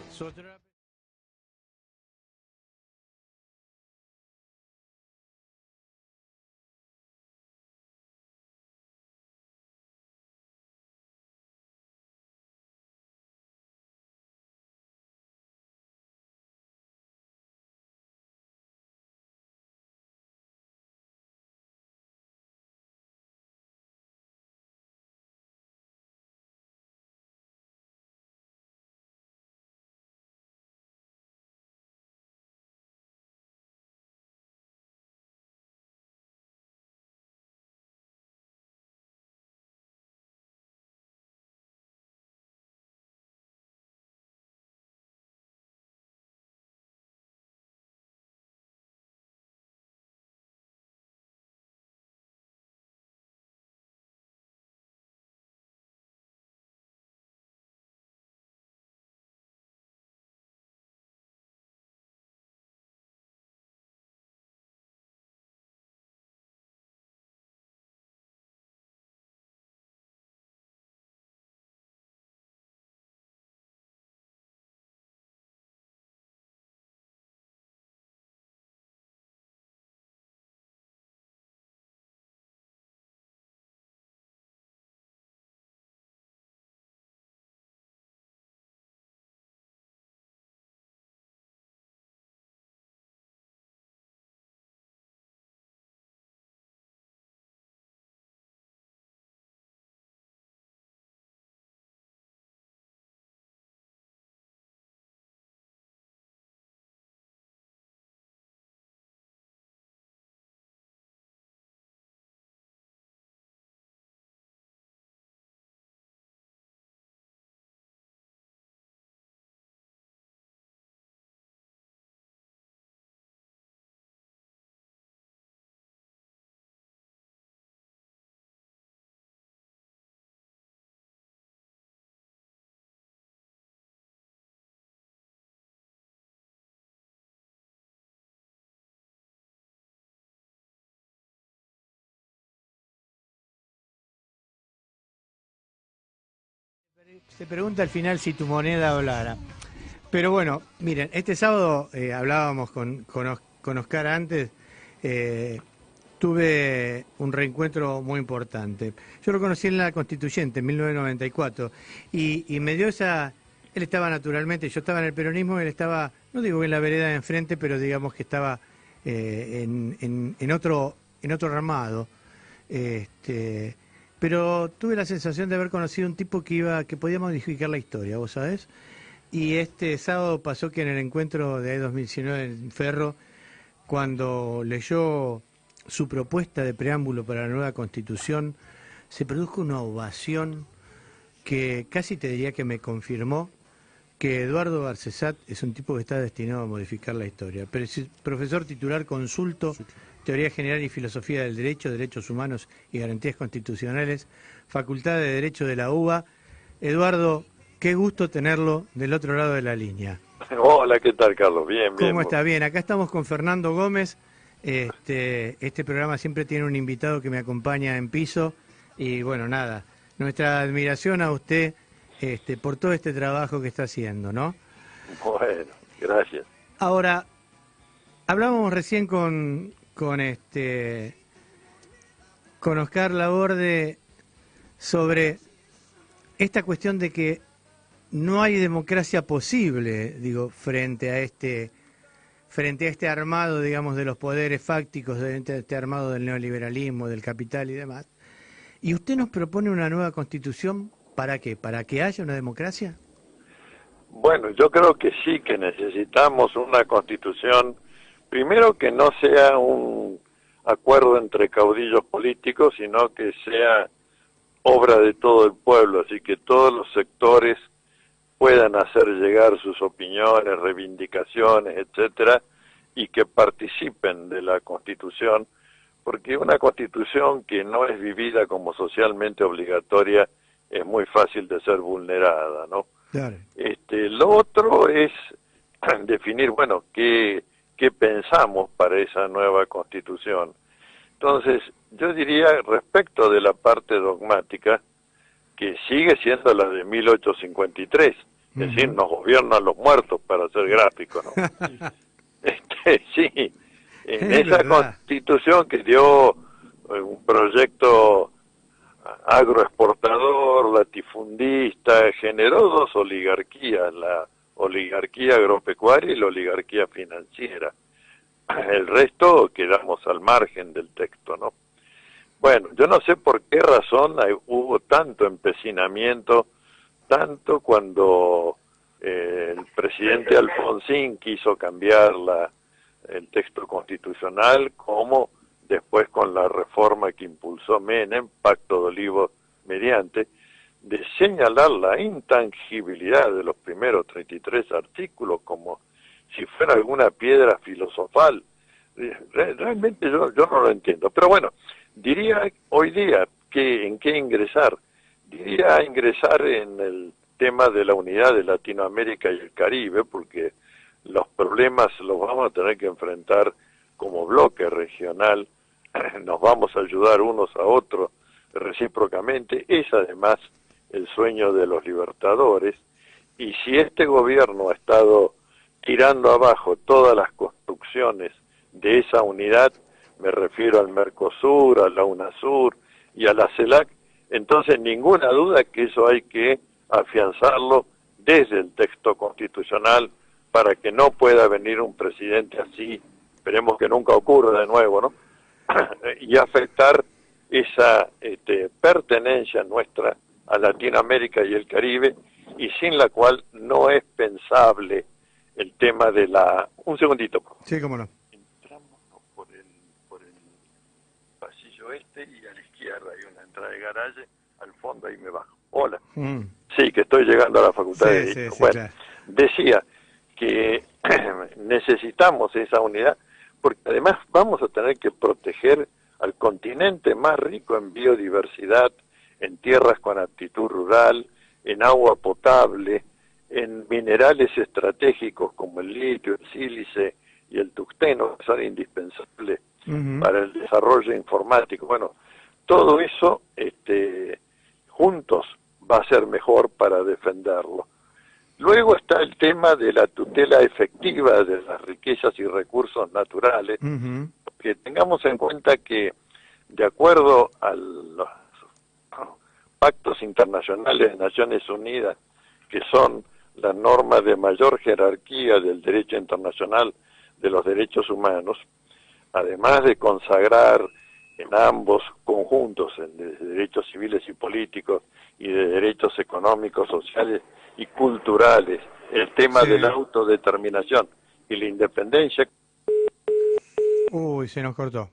Se pregunta al final si tu moneda hablara. Pero bueno, miren, este sábado hablábamos con Oscar antes, tuve un reencuentro muy importante. Yo lo conocí en la Constituyente en 1994 y me dio esa... Él estaba naturalmente, yo estaba en el peronismo, él estaba, no digo en la vereda de enfrente, pero digamos que estaba en otro ramado. Pero tuve la sensación de haber conocido un tipo que podía modificar la historia, ¿vos sabés? Y este sábado pasó que en el encuentro de 2019 en Ferro, cuando leyó su propuesta de preámbulo para la nueva Constitución, se produjo una ovación que casi te diría que me confirmó que Eduardo Garcesat es un tipo que está destinado a modificar la historia. Pero es profesor titular consulto, Teoría General y Filosofía del Derecho, Derechos Humanos y Garantías Constitucionales, Facultad de Derecho de la UBA. Eduardo, qué gusto tenerlo del otro lado de la línea. Hola, ¿qué tal, Carlos? Bien, bien. ¿Cómo está? Bien, acá estamos con Fernando Gómez. Este programa siempre tiene un invitado que me acompaña en piso. Y bueno, nada, nuestra admiración a usted por todo este trabajo que está haciendo, ¿no? Bueno, gracias. Ahora, hablábamos recién con Oscar Laborde sobre esta cuestión de que no hay democracia posible, digo, frente a este armado, digamos, de los poderes fácticos, de este armado del neoliberalismo, del capital y demás. Y usted nos propone una nueva Constitución, ¿para qué? ¿Para que haya una democracia? Bueno, yo creo que sí, que necesitamos una Constitución, primero que no sea un acuerdo entre caudillos políticos, sino que sea obra de todo el pueblo, así que todos los sectores puedan hacer llegar sus opiniones, reivindicaciones, etcétera, y que participen de la Constitución, porque una Constitución que no es vivida como socialmente obligatoria es muy fácil de ser vulnerada, ¿no? Claro. Lo otro es definir, bueno, qué pensamos para esa nueva Constitución. Entonces, yo diría respecto de la parte dogmática, que sigue siendo la de 1853, es decir, nos gobiernan los muertos, para ser gráfico, ¿no? Sí, en esa constitución que dio un proyecto agroexportador, latifundista, generó dos oligarquías, la oligarquía agropecuaria y la oligarquía financiera. El resto quedamos al margen del texto, ¿no? Bueno, yo no sé por qué razón hubo tanto empecinamiento, tanto cuando el presidente Alfonsín quiso cambiar el texto constitucional, como después con la reforma que impulsó Menem, Pacto de Olivos mediante, de señalar la intangibilidad de los primeros 33 artículos como si fuera alguna piedra filosofal. Realmente yo no lo entiendo. Pero bueno, diría hoy día en qué ingresar. Diría ingresar en el tema de la unidad de Latinoamérica y el Caribe, porque los problemas los vamos a tener que enfrentar como bloque regional, nos vamos a ayudar unos a otros recíprocamente. Es además el sueño de los libertadores, y si este gobierno ha estado tirando abajo todas las construcciones de esa unidad, me refiero al Mercosur, a la UNASUR y a la CELAC, entonces ninguna duda que eso hay que afianzarlo desde el texto constitucional para que no pueda venir un presidente así, esperemos que nunca ocurra de nuevo, ¿no? Y afectar esa pertenencia nuestra a Latinoamérica y el Caribe, y sin la cual no es pensable el tema de la... Un segundito. Sí, cómo no. Entramos por el pasillo y a la izquierda hay una entrada de garaje, al fondo ahí me bajo. Hola. Sí, que estoy llegando a la Facultad de Derecho. Bueno, claro. Decía que necesitamos esa unidad, porque además vamos a tener que proteger al continente más rico en biodiversidad, en tierras con aptitud rural, en agua potable, en minerales estratégicos como el litio, el sílice y el tungsteno, que son indispensables para el desarrollo informático. Bueno, todo eso juntos va a ser mejor para defenderlo. Luego está el tema de la tutela efectiva de las riquezas y recursos naturales, que tengamos en cuenta que, de acuerdo a los pactos internacionales de Naciones Unidas, que son las normas de mayor jerarquía del derecho internacional de los derechos humanos, además de consagrar en ambos conjuntos, en de derechos civiles y políticos y de derechos económicos, sociales y culturales, el tema de la autodeterminación y la independencia. Uy, se nos cortó.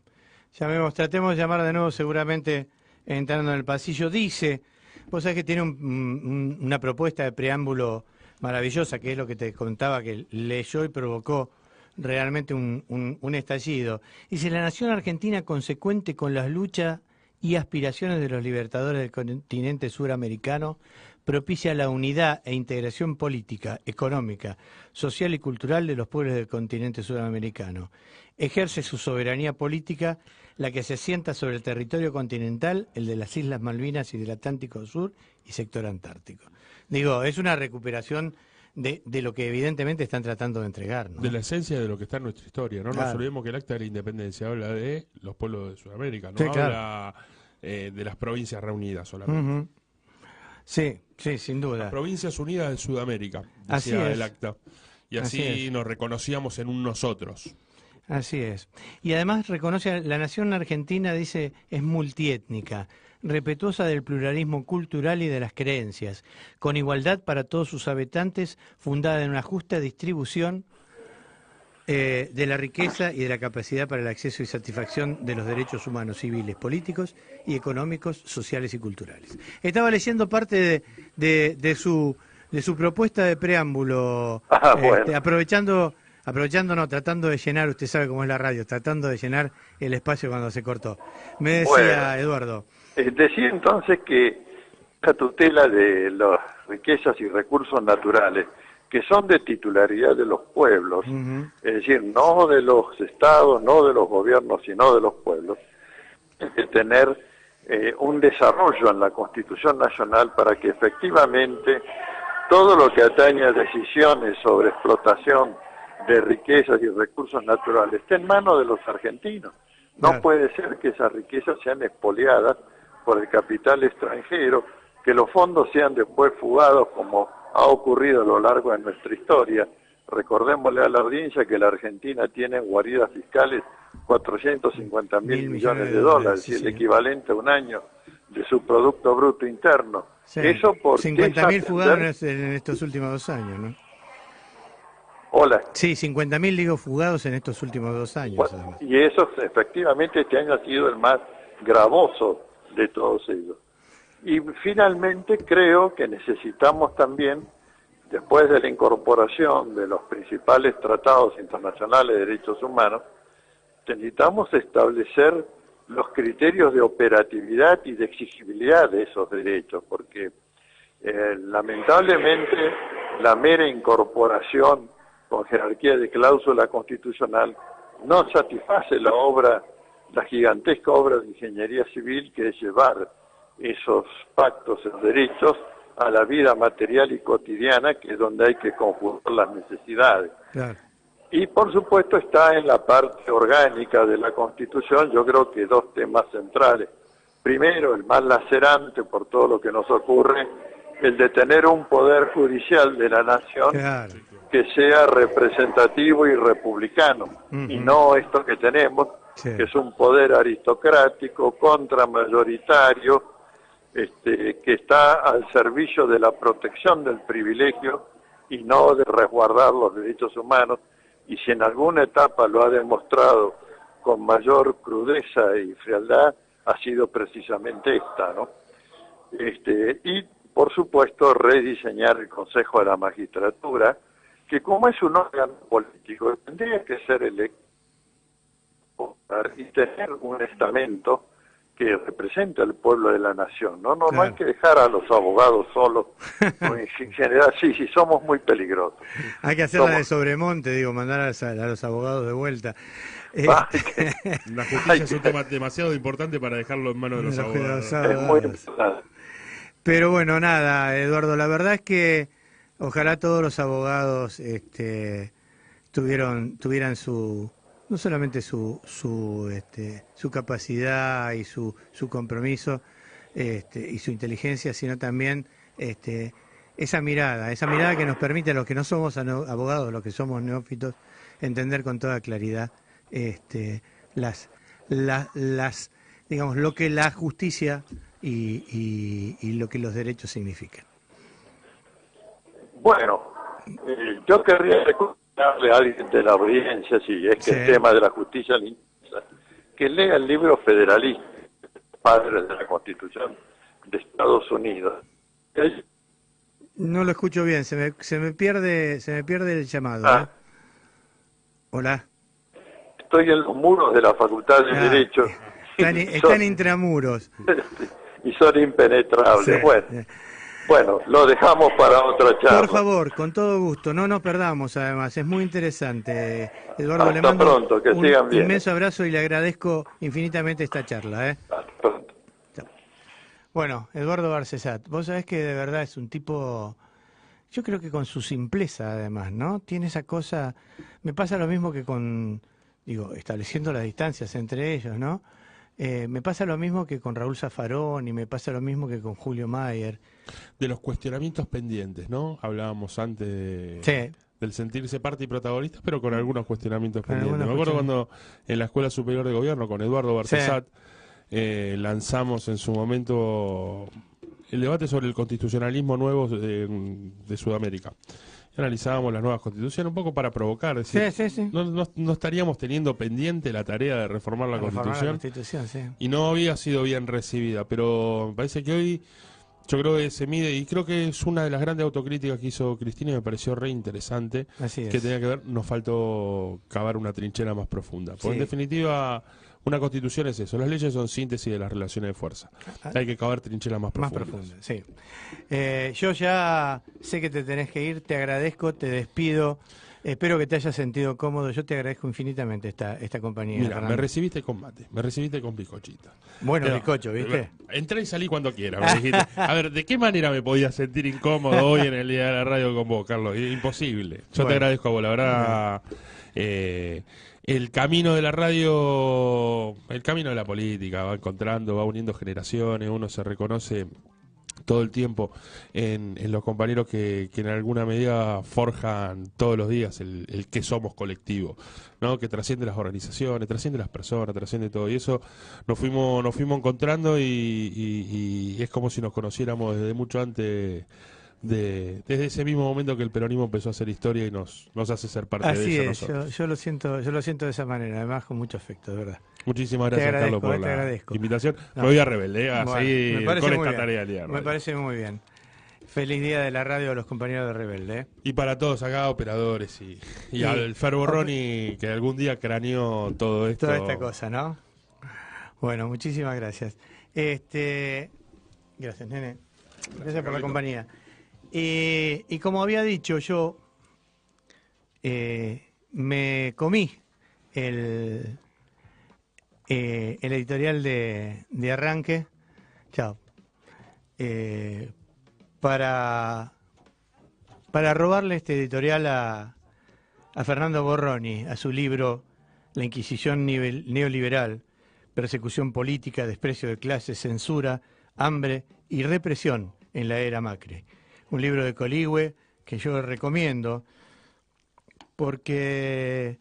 Tratemos de llamar de nuevo, seguramente entrando en el pasillo. Dice, vos sabés que tiene una propuesta de preámbulo maravillosa, que es lo que te contaba, que leyó y provocó realmente un estallido. Dice, la nación argentina, consecuente con las luchas y aspiraciones de los libertadores del continente suramericano, propicia la unidad e integración política, económica, social y cultural de los pueblos del continente sudamericano. Ejerce su soberanía política, la que se asienta sobre el territorio continental, el de las Islas Malvinas y del Atlántico Sur y sector antártico. Digo, es una recuperación de lo que evidentemente están tratando de entregar, ¿no? De la esencia de lo que está en nuestra historia, ¿no? Claro. Nos olvidemos que el Acta de la Independencia habla de los pueblos de Sudamérica, no Sí, habla claro. De las provincias reunidas solamente. Sí, sin duda. Las Provincias Unidas de Sudamérica, Así decía es. el Acta. Y así nos reconocíamos en un nosotros. Así es. Y además reconoce, la nación argentina, dice, es multiétnica, respetuosa del pluralismo cultural y de las creencias, con igualdad para todos sus habitantes, fundada en una justa distribución de la riqueza y de la capacidad para el acceso y satisfacción de los derechos humanos, civiles, políticos y económicos, sociales y culturales. Estaba leyendo parte de su propuesta de preámbulo, bueno. Tratando de llenar, usted sabe cómo es la radio, tratando de llenar el espacio cuando se cortó. Me decía, Eduardo. Decía entonces que la tutela de las riquezas y recursos naturales, que son de titularidad de los pueblos, es decir, no de los estados, no de los gobiernos, sino de los pueblos, es de tener un desarrollo en la Constitución Nacional para que efectivamente todo lo que atañe a decisiones sobre explotación de riquezas y recursos naturales esté en manos de los argentinos. No puede ser que esas riquezas sean expoliadas por el capital extranjero, que los fondos sean después fugados como ha ocurrido a lo largo de nuestra historia. Recordémosle a la audiencia que la Argentina tiene en guaridas fiscales 450.000 millones de dólares, sí, y el equivalente a un año de su Producto Bruto Interno. Sí. Eso por 50.000 fugados en estos últimos 2 años, ¿no? Hola. Sí, 50.000 digo fugados en estos últimos 2 años. Bueno, y eso efectivamente este año ha sido el más gravoso de todos ellos. Y finalmente creo que necesitamos también, después de la incorporación de los principales tratados internacionales de derechos humanos, necesitamos establecer los criterios de operatividad y de exigibilidad de esos derechos, porque lamentablemente la mera incorporación con jerarquía de cláusula constitucional no satisface la gigantesca obra de ingeniería civil que es llevar esos pactos en derechos a la vida material y cotidiana, que es donde hay que conjugar las necesidades. Claro. Y por supuesto está en la parte orgánica de la Constitución, yo creo que 2 temas centrales. Primero, el más lacerante por todo lo que nos ocurre, el de tener un poder judicial de la nación que sea representativo y republicano, y no esto que tenemos, que es un poder aristocrático, contramayoritario, que está al servicio de la protección del privilegio y no de resguardar los derechos humanos, y si en alguna etapa lo ha demostrado con mayor crudeza y frialdad, ha sido precisamente esta, ¿no? Y por supuesto rediseñar el Consejo de la Magistratura, que como es un órgano político, tendría que ser electo y tener un estamento que represente al pueblo de la nación, ¿no? No hay que dejar a los abogados solos, en general sí, somos muy peligrosos. Hay que hacer la de Sobremonte, digo, mandar a los abogados de vuelta. La justicia es un tema demasiado importante para dejarlo en manos de los abogados. Es muy importante. Pero bueno, nada, Eduardo, la verdad es que ojalá todos los abogados tuvieran no solamente su capacidad y su compromiso y su inteligencia, sino también esa mirada que nos permite a los que no somos abogados, los que somos neófitos, entender con toda claridad digamos, lo que la justicia y lo que los derechos significan. Bueno, yo querría recomendarle a alguien de la audiencia, si es que el tema de la justicia le interesa, que lea el libro Federalista, Padres de la Constitución de Estados Unidos. No lo escucho bien, se me pierde el llamado. Hola. Estoy en los muros de la Facultad de Derecho. Están intramuros. Y son impenetrables. Bueno, lo dejamos para otra charla. Por favor, con todo gusto. No nos perdamos, además. Es muy interesante. Eduardo, Hasta le mando pronto, que sigan bien. Un inmenso abrazo y le agradezco infinitamente esta charla. Hasta pronto. Bueno, Eduardo Barcesat, vos sabés que de verdad es un tipo, yo creo que con su simpleza además, ¿no? Tiene esa cosa, me pasa lo mismo que estableciendo las distancias entre ellos, ¿no? Me pasa lo mismo que con Raúl Zaffaroni, me pasa lo mismo que con Julio Mayer. De los cuestionamientos pendientes, ¿no? Hablábamos antes del sentirse parte y protagonista, pero con algunos cuestionamientos pendientes. Me acuerdo cuando en la Escuela Superior de Gobierno, con Eduardo Barcesat, lanzamos en su momento el debate sobre el constitucionalismo nuevo de Sudamérica. Analizábamos las nuevas constituciones un poco para provocar, es decir, no estaríamos teniendo pendiente la tarea de reformar la Constitución, y no había sido bien recibida, pero me parece que hoy yo creo que se mide, y creo que es una de las grandes autocríticas que hizo Cristina y me pareció re interesante, que tenía que ver, nos faltó cavar una trinchera más profunda, porque en definitiva una constitución es eso, las leyes son síntesis de las relaciones de fuerza, hay que cavar trincheras más profundas. Yo ya sé que te tenés que ir, te agradezco, te despido, Espero que te hayas sentido cómodo. Yo te agradezco infinitamente esta compañía. Mira, Fernando. me recibiste con mate, me recibiste con bizcochita. Bueno, bizcocho, ¿viste? Entré y salí cuando quiera. Me dijiste, a ver, ¿de qué manera me podía sentir incómodo hoy en el día de la radio con vos, Carlos? Imposible. Yo te agradezco a vos, la verdad. El camino de la radio, el camino de la política, va encontrando, va uniendo generaciones, uno se reconoce todo el tiempo en los compañeros que en alguna medida forjan todos los días el que somos colectivo, ¿no? Que trasciende las organizaciones, trasciende las personas, trasciende todo, y eso nos fuimos encontrando y es como si nos conociéramos desde mucho antes, desde ese mismo momento que el peronismo empezó a hacer historia y nos hace ser parte de ella. Así es, yo lo siento de esa manera, además con mucho afecto, de verdad. Muchísimas gracias, Carlos, por la invitación. No. Me voy a Rebelde, a seguir con esta bien. tarea del día. Me parece muy bien. Feliz día de la radio a los compañeros de Rebelde. Y para todos acá, operadores y al Fer Borroni, que algún día craneó todo esto. Toda esta cosa, ¿no? Bueno, muchísimas gracias. Gracias, nene. Gracias por la compañía. Y como había dicho, yo me comí el editorial de arranque. Chao. Para robarle este editorial a Fernando Borroni, a su libro La Inquisición neoliberal, persecución política, desprecio de clases, censura, hambre y represión en la era Macri. Un libro de Coligüe que yo recomiendo porque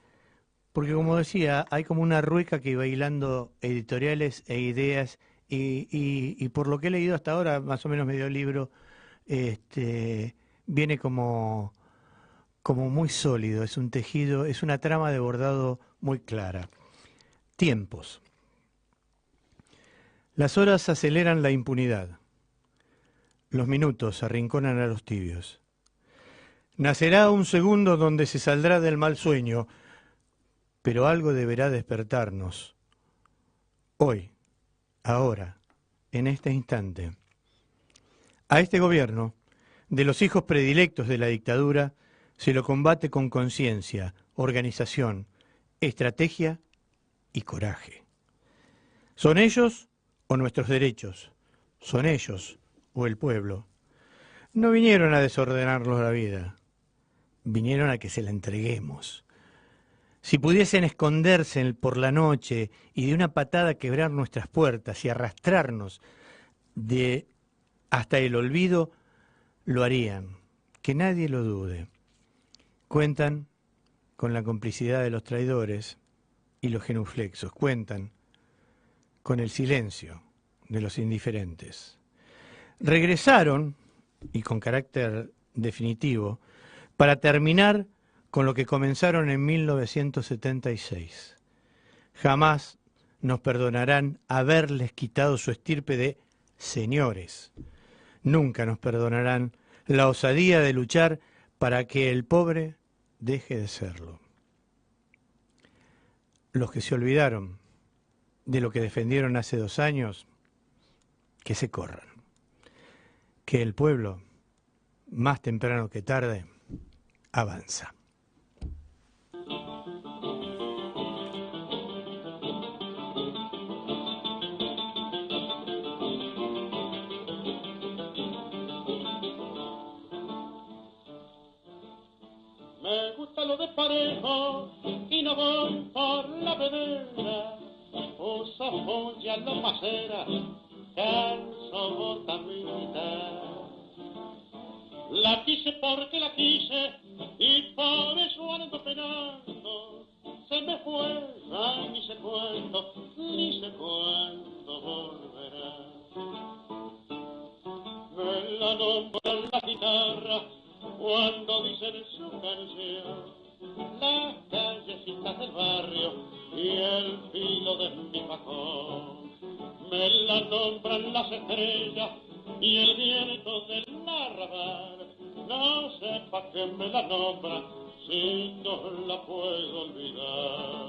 como decía, hay como una rueca que va hilando editoriales e ideas y por lo que he leído hasta ahora, más o menos medio libro, viene como muy sólido, es un tejido, es una trama de bordado muy clara. Tiempos. Las horas aceleran la impunidad. Los minutos arrinconan a los tibios. Nacerá un segundo donde se saldrá del mal sueño, pero algo deberá despertarnos. Hoy, ahora, en este instante. A este gobierno, de los hijos predilectos de la dictadura, se lo combate con conciencia, organización, estrategia y coraje. ¿Son ellos o nuestros derechos? ¿Son ellos o el pueblo? No vinieron a desordenarnos la vida, vinieron a que se la entreguemos. Si pudiesen esconderse por la noche y de una patada quebrar nuestras puertas y arrastrarnos hasta el olvido, lo harían, que nadie lo dude. Cuentan con la complicidad de los traidores y los genuflexos, cuentan con el silencio de los indiferentes. Regresaron, y con carácter definitivo, para terminar con lo que comenzaron en 1976. Jamás nos perdonarán haberles quitado su estirpe de señores. Nunca nos perdonarán la osadía de luchar para que el pobre deje de serlo. Los que se olvidaron de lo que defendieron hace 2 años, que se corran. Que el pueblo, más temprano que tarde, avanza. Me gusta lo de parejo y no voy por la vereda. Uso joya lo macera, calzo botamita. La quise porque la quise y por eso ando penando. Se me fue, ay, ni sé cuándo volverá. Me la nombra la guitarra cuando dicen su canción, las callecitas del barrio y el filo de mi bajón. Me la nombran las estrellas y el viento del arrabal. No sé pa' qué me la nombran si no la puedo olvidar.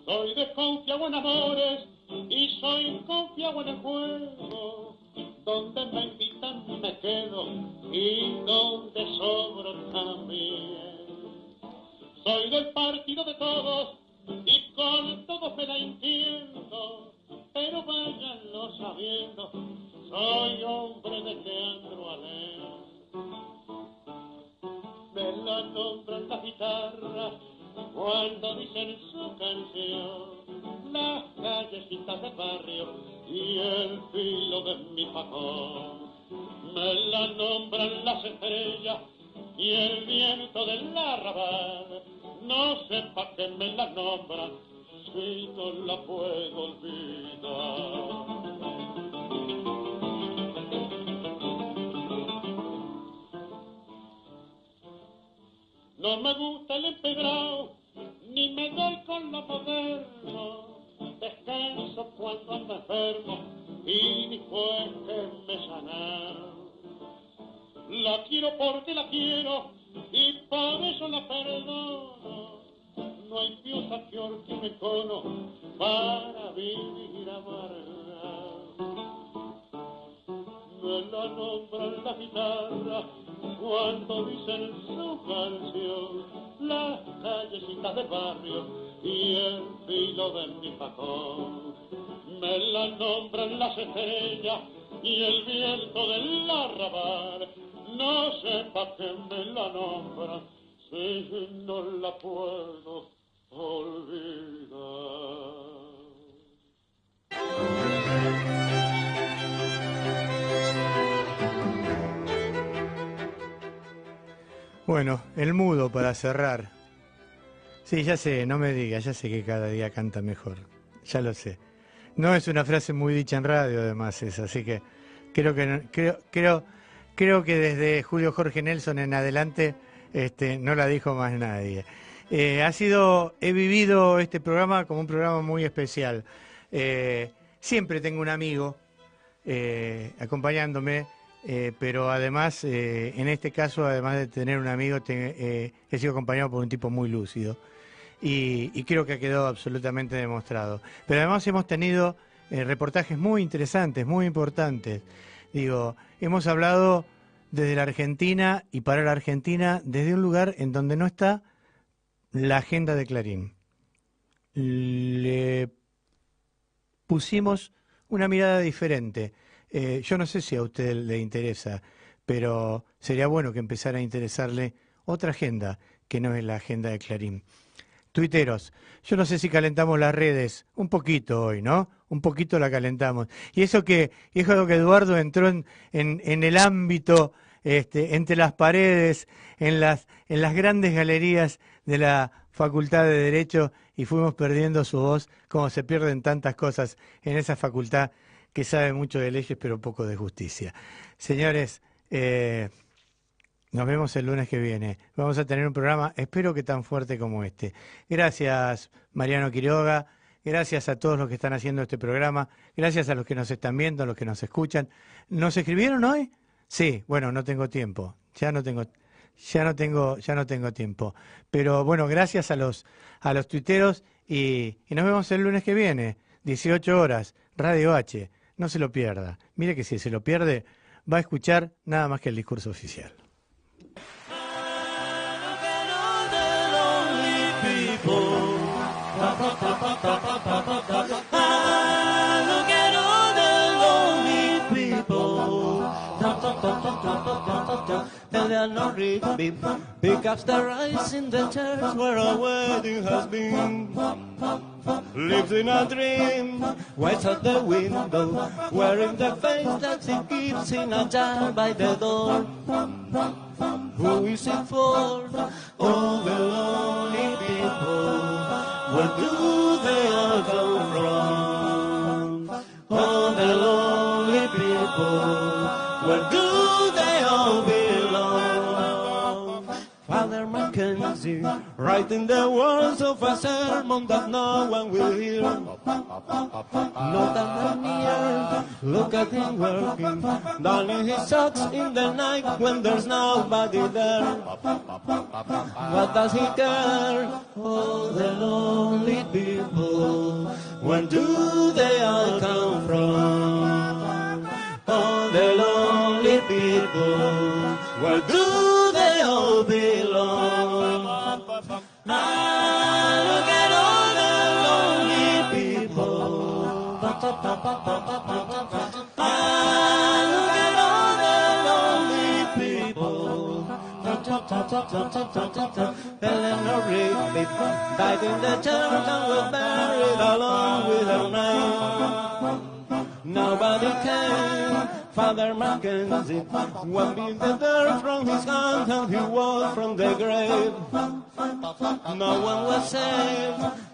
Soy desconfiado en amores y soy confiado en el juego. Donde me invitan me quedo y donde sobro también. Soy del partido de todos y con todos me la entiendo, pero váyanlo sabiendo, soy hombre de teatro alegre. Me la nombran las guitarras cuando dicen su canción, las callecitas del barrio y el filo de mi facón. Me la nombran las estrellas y el viento del arrabal. No sé pa' qué me la nombran si no la puedo olvidar. No me gusta el empedrado, ni me doy con lo moderno. Descanso cuando ando enfermo y después que me sanar. La quiero porque la quiero y por eso la perdono. No hay diosa que orque un encono para vivir amargado. Me la nombran la guitarra cuando dicen su canción, las callecitas del barrio y el filo de mi facón. Me la nombran las estrellas y el viento del arrabal. No sé pa' qué me la nombran si no la puedo olvidar. Bueno, el mudo para cerrar. Sí, ya sé, no me digas, ya sé que cada día canta mejor. Ya lo sé. No es una frase muy dicha en radio, además, esa, así que creo que desde Julio Jorge Nelson en adelante no la dijo más nadie. He vivido este programa como un programa muy especial. Siempre tengo un amigo acompañándome. Pero además, en este caso, además de tener un amigo, he sido acompañado por un tipo muy lúcido y creo que ha quedado absolutamente demostrado. Pero además hemos tenido reportajes muy interesantes, muy importantes. Digo, hemos hablado desde la Argentina y para la Argentina desde un lugar en donde no está la agenda de Clarín. Le pusimos una mirada diferente. Yo no sé si a usted le interesa, pero sería bueno que empezara a interesarle otra agenda que no es la agenda de Clarín. Tuiteros, yo no sé si calentamos las redes, un poquito hoy, ¿no? Un poquito la calentamos. Y eso que Eduardo entró en el ámbito, entre las paredes, en las grandes galerías de la Facultad de Derecho y fuimos perdiendo su voz, como se pierden tantas cosas en esa facultad que sabe mucho de leyes pero poco de justicia. Señores, nos vemos el lunes que viene. Vamos a tener un programa, espero que tan fuerte como este. Gracias, Mariano Quiroga. Gracias a todos los que están haciendo este programa. Gracias a los que nos están viendo, a los que nos escuchan. ¿Nos escribieron hoy? Sí, bueno, no tengo tiempo. Ya no tengo tiempo. Pero bueno, gracias a los tuiteros y nos vemos el lunes que viene, 18 horas, Radio H. No se lo pierda. Mire que si se lo pierde, va a escuchar nada más que el discurso oficial. And they are not rich people, because the rise in the church where a wedding has been. Lives in a dream, waits at the window, wearing the face that she keeps in a jar by the door. Who is it for? All the lonely people. Where do they all come from? All the lonely people. Where do they all belong? Father Mackenzie, writing the words of a sermon that no one will hear. Not that near, look at him working, darning his socks in the night when there's nobody there. What does he care? Oh, the lonely people, when do they all look at all the lonely people. Eleanor Rigby died in the church and was buried along with her name. Nobody came. Father Mackenzie one beat the dirt from his hand and he walked from the grave. No one was saved.